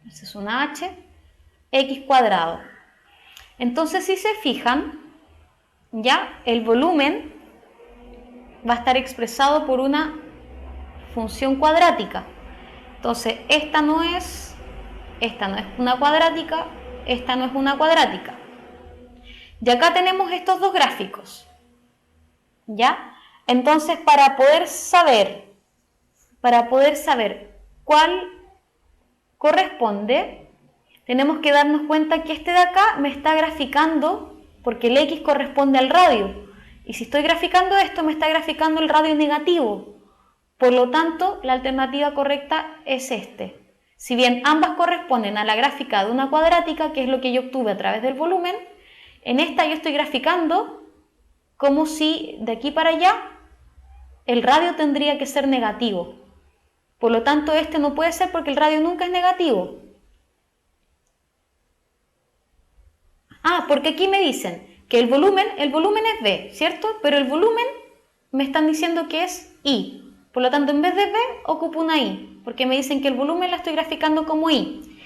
esa es una h, x cuadrado. Entonces, si se fijan, ya el volumen va a estar expresado por una función cuadrática. Entonces, esta no es una cuadrática, esta no es una cuadrática. Y acá tenemos estos dos gráficos. ¿Ya? Entonces, para poder saber cuál corresponde, tenemos que darnos cuenta que este de acá me está graficando, porque el X corresponde al radio. Y si estoy graficando esto, me está graficando el radio negativo. Por lo tanto, la alternativa correcta es este. Si bien ambas corresponden a la gráfica de una cuadrática, que es lo que yo obtuve a través del volumen, en esta yo estoy graficando como si de aquí para allá el radio tendría que ser negativo. Por lo tanto, este no puede ser porque el radio nunca es negativo. Porque aquí me dicen que el volumen es V, ¿cierto? Pero el volumen me están diciendo que es I. Por lo tanto, en vez de V, ocupo una I, porque me dicen que el volumen la estoy graficando como I.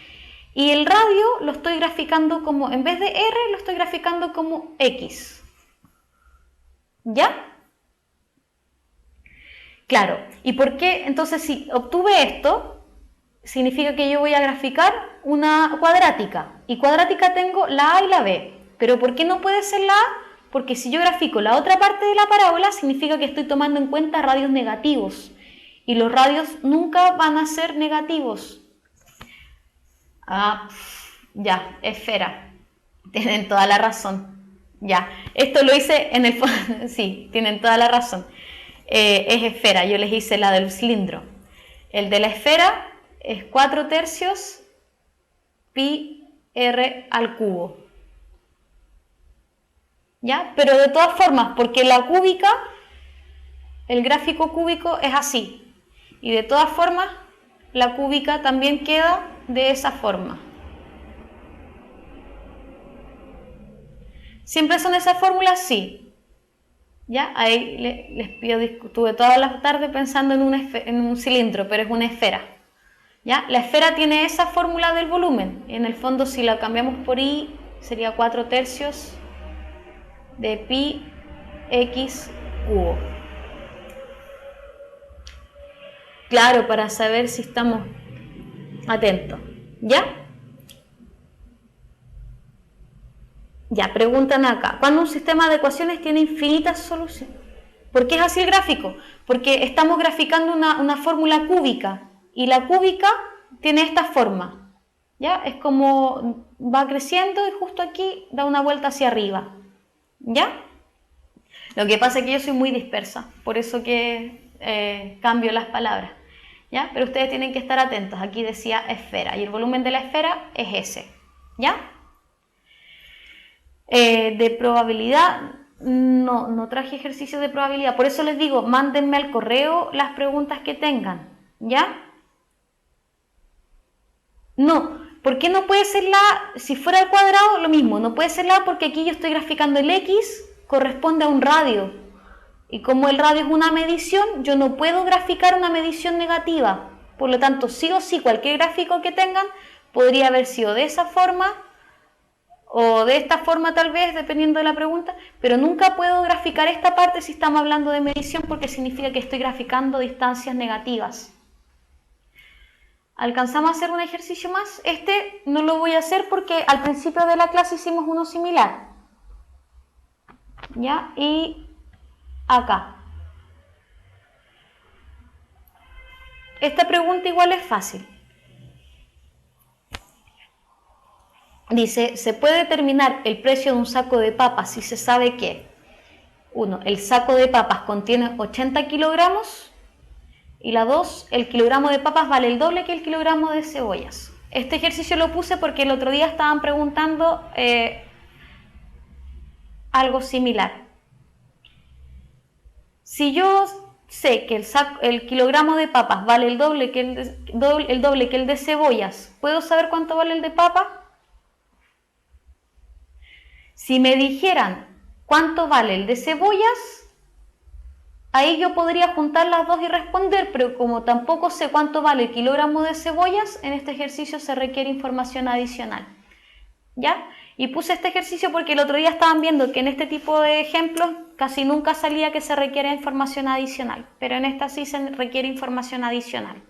Y el radio lo estoy graficando como, en vez de R, lo estoy graficando como X. ¿Ya? Claro. ¿Y por qué? Entonces, si obtuve esto, significa que yo voy a graficar una cuadrática. Y cuadrática tengo la A y la B. ¿Pero por qué no puede ser la A? Porque si yo grafico la otra parte de la parábola, significa que estoy tomando en cuenta radios negativos. Y los radios nunca van a ser negativos. Ya, esfera. Tienen toda la razón. Ya, esto lo hice en el fondo. Sí, tienen toda la razón. Es esfera, yo les hice la del cilindro. El de la esfera es 4/3 pi r al cubo. ¿Ya? Pero de todas formas, porque la cúbica, el gráfico cúbico es así. Y de todas formas, la cúbica también queda de esa forma. ¿Siempre son esas fórmulas? Sí. ¿Ya? Ahí les pido disculpas. Estuve toda la tarde pensando en un cilindro, pero es una esfera. ¿Ya? La esfera tiene esa fórmula del volumen. En el fondo, si la cambiamos por I, sería 4/3 de pi x cubo. Claro, para saber si estamos atentos. ¿Ya? Ya, preguntan acá. ¿Cuándo un sistema de ecuaciones tiene infinitas soluciones? ¿Por qué es así el gráfico? Porque estamos graficando una fórmula cúbica y la cúbica tiene esta forma. ¿Ya? Es como va creciendo y justo aquí da una vuelta hacia arriba. ¿Ya? Lo que pasa es que yo soy muy dispersa, por eso que cambio las palabras. ¿Ya? Pero ustedes tienen que estar atentos. Aquí decía esfera y el volumen de la esfera es ese. ¿Ya? De probabilidad, no traje ejercicios de probabilidad. Por eso les digo, mándenme al correo las preguntas que tengan. ¿Ya? No, ¿por qué no puede ser la A? Si fuera al cuadrado, lo mismo. No puede ser la A porque aquí yo estoy graficando el X, corresponde a un radio. Y como el radio es una medición, yo no puedo graficar una medición negativa. Por lo tanto, sí o sí, cualquier gráfico que tengan podría haber sido de esa forma o de esta forma tal vez, dependiendo de la pregunta, pero nunca puedo graficar esta parte si estamos hablando de medición porque significa que estoy graficando distancias negativas. ¿Alcanzamos a hacer un ejercicio más? Este no lo voy a hacer porque al principio de la clase hicimos uno similar. ¿Ya? Y acá. Esta pregunta igual es fácil. Dice, ¿se puede determinar el precio de un saco de papas si se sabe que 1. El saco de papas contiene 80 kilogramos y la 2. El kilogramo de papas vale el doble que el kilogramo de cebollas? Este ejercicio lo puse porque el otro día estaban preguntando algo similar. Si yo sé que el kilogramo de papas vale el doble que el de cebollas, ¿puedo saber cuánto vale el de papas? Si me dijeran cuánto vale el de cebollas, ahí yo podría juntar las dos y responder, pero como tampoco sé cuánto vale el kilogramo de cebollas, en este ejercicio se requiere información adicional. ¿Ya? Y puse este ejercicio porque el otro día estaban viendo que en este tipo de ejemplos casi nunca salía que se requiere información adicional, pero en esta sí se requiere información adicional.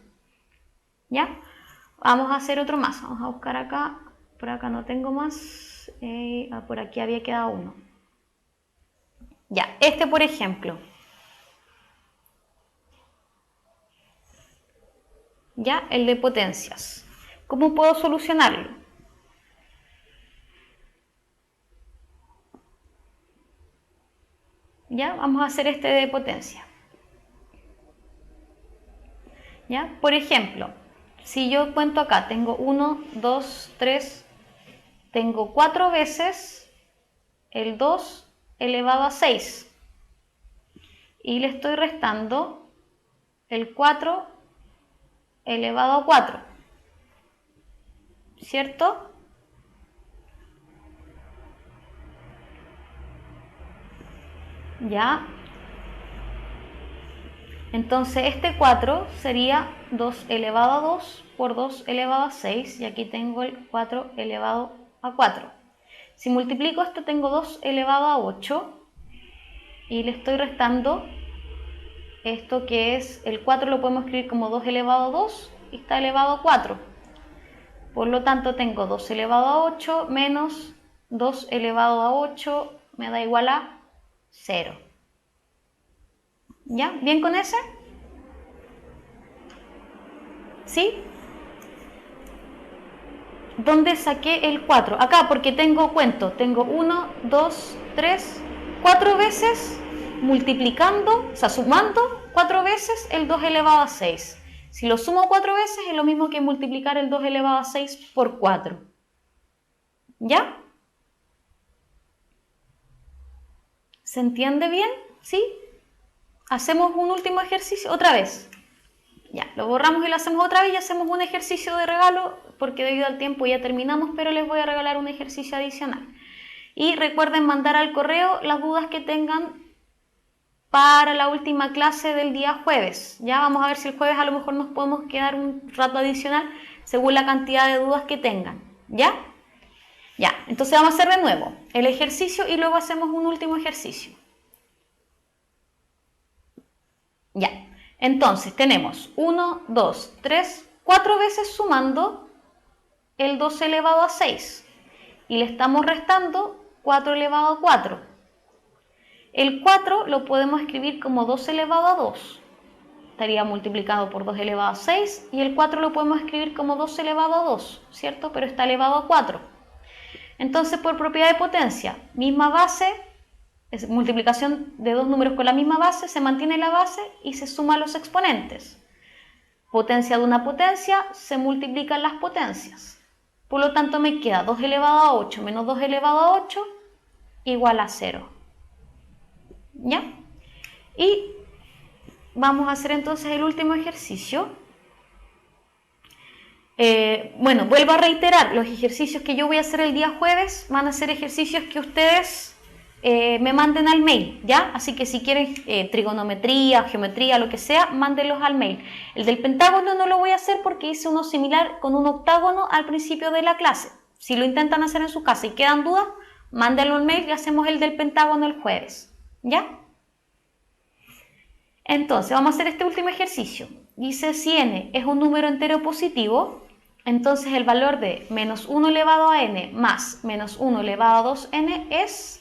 ¿Ya? Vamos a hacer otro más. Vamos a buscar acá. Por acá no tengo más. Por aquí había quedado uno. Ya, este por ejemplo. Ya, el de potencias. ¿Cómo puedo solucionarlo? Ya, vamos a hacer este de potencia. Ya, por ejemplo, si yo cuento acá, tengo 1, 2, 3, tengo 4 veces el 2 elevado a 6 y le estoy restando el 4 elevado a 4, ¿cierto? Ya. Entonces este 4 sería 2 elevado a 2 por 2 elevado a 6 y aquí tengo el 4 elevado a 4. Si multiplico esto tengo 2 elevado a 8 y le estoy restando esto que es el 4, lo podemos escribir como 2 elevado a 2 y está elevado a 4. Por lo tanto tengo 2 elevado a 8 menos 2 elevado a 8 me da igual a 0. ¿Ya? ¿Bien con ese? ¿Sí? ¿Dónde saqué el 4? Acá, porque tengo 1, 2, 3, 4 veces multiplicando, o sea, sumando 4 veces el 2 elevado a 6. Si lo sumo 4 veces es lo mismo que multiplicar el 2 elevado a 6 por 4. ¿Ya? ¿Se entiende bien? ¿Sí? Hacemos un último ejercicio, otra vez. Ya, lo borramos y lo hacemos otra vez y hacemos un ejercicio de regalo, porque debido al tiempo ya terminamos, pero les voy a regalar un ejercicio adicional. Y recuerden mandar al correo las dudas que tengan para la última clase del día jueves. Ya vamos a ver si el jueves a lo mejor nos podemos quedar un rato adicional según la cantidad de dudas que tengan. ¿Ya? Ya, entonces vamos a hacer de nuevo el ejercicio y luego hacemos un último ejercicio. Ya, entonces tenemos 1, 2, 3, 4 veces sumando el 2 elevado a 6 y le estamos restando 4 elevado a 4. El 4 lo podemos escribir como 2 elevado a 2. Estaría multiplicado por 2 elevado a 6 y el 4 lo podemos escribir como 2 elevado a 2, ¿cierto? Pero está elevado a 4. Entonces, por propiedad de potencia, misma base, es multiplicación de dos números con la misma base, se mantiene la base y se suman los exponentes. Potencia de una potencia, se multiplican las potencias. Por lo tanto, me queda 2 elevado a 8 menos 2 elevado a 8 igual a 0. ¿Ya? Y vamos a hacer entonces el último ejercicio. Bueno, vuelvo a reiterar, los ejercicios que yo voy a hacer el día jueves van a ser ejercicios que ustedes me manden al mail, ¿ya? Así que si quieren trigonometría, geometría, lo que sea, mándenlos al mail. El del pentágono no lo voy a hacer porque hice uno similar con un octágono al principio de la clase. Si lo intentan hacer en su casa y quedan dudas, mándenlo al mail y hacemos el del pentágono el jueves, ¿ya? Entonces, vamos a hacer este último ejercicio. Dice, si n es un número entero positivo, entonces el valor de menos 1 elevado a n más menos 1 elevado a 2n es...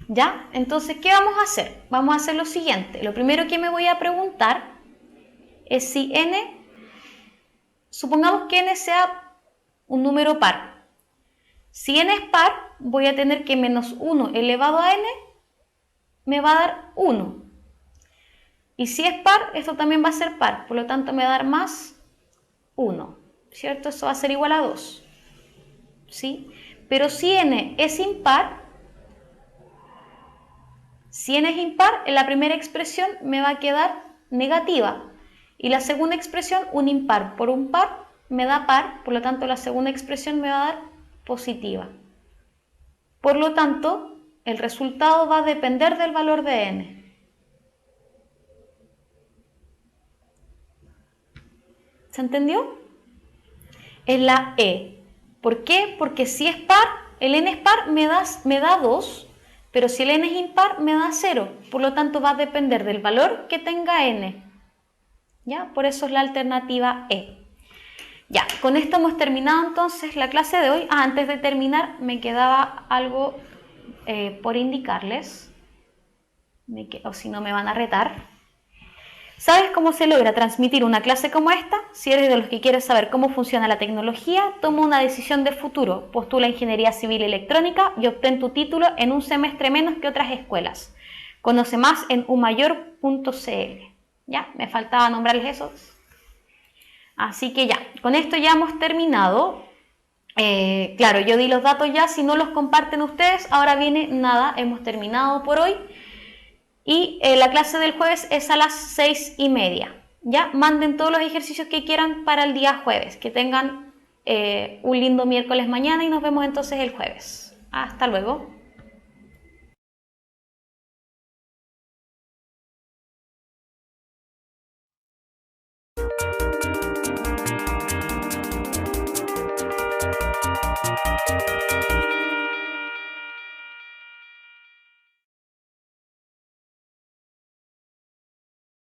¿Ya? Entonces, ¿qué vamos a hacer? Vamos a hacer lo siguiente. Lo primero que me voy a preguntar es si n, supongamos que n sea un número par. Si n es par, voy a tener que menos 1 elevado a n me va a dar 1. Y si es par, esto también va a ser par, por lo tanto me va a dar más 1, ¿cierto? Eso va a ser igual a 2, ¿sí? Pero si n es impar, en la primera expresión me va a quedar negativa. Y la segunda expresión, un impar por un par, me da par, por lo tanto la segunda expresión me va a dar positiva. Por lo tanto, el resultado va a depender del valor de n. ¿Se entendió? Es la E. ¿Por qué? Porque si es par, el n es par me da 2, pero si el n es impar me da 0. Por lo tanto va a depender del valor que tenga n. ¿Ya? Por eso es la alternativa E. Ya, con esto hemos terminado entonces la clase de hoy. Antes de terminar me quedaba algo por indicarles. O si no me van a retar. ¿Sabes cómo se logra transmitir una clase como esta? Si eres de los que quieres saber cómo funciona la tecnología, toma una decisión de futuro, postula Ingeniería Civil Electrónica y obtén tu título en un semestre menos que otras escuelas. Conoce más en umayor.cl. ¿Ya? Me faltaba nombrarles eso. Así que ya, con esto ya hemos terminado. Claro, yo di los datos ya, si no los comparten ustedes, ahora viene nada, hemos terminado por hoy. Y la clase del jueves es a las 6:30. ¿Ya? Manden todos los ejercicios que quieran para el día jueves. Que tengan un lindo miércoles mañana y nos vemos entonces el jueves. Hasta luego.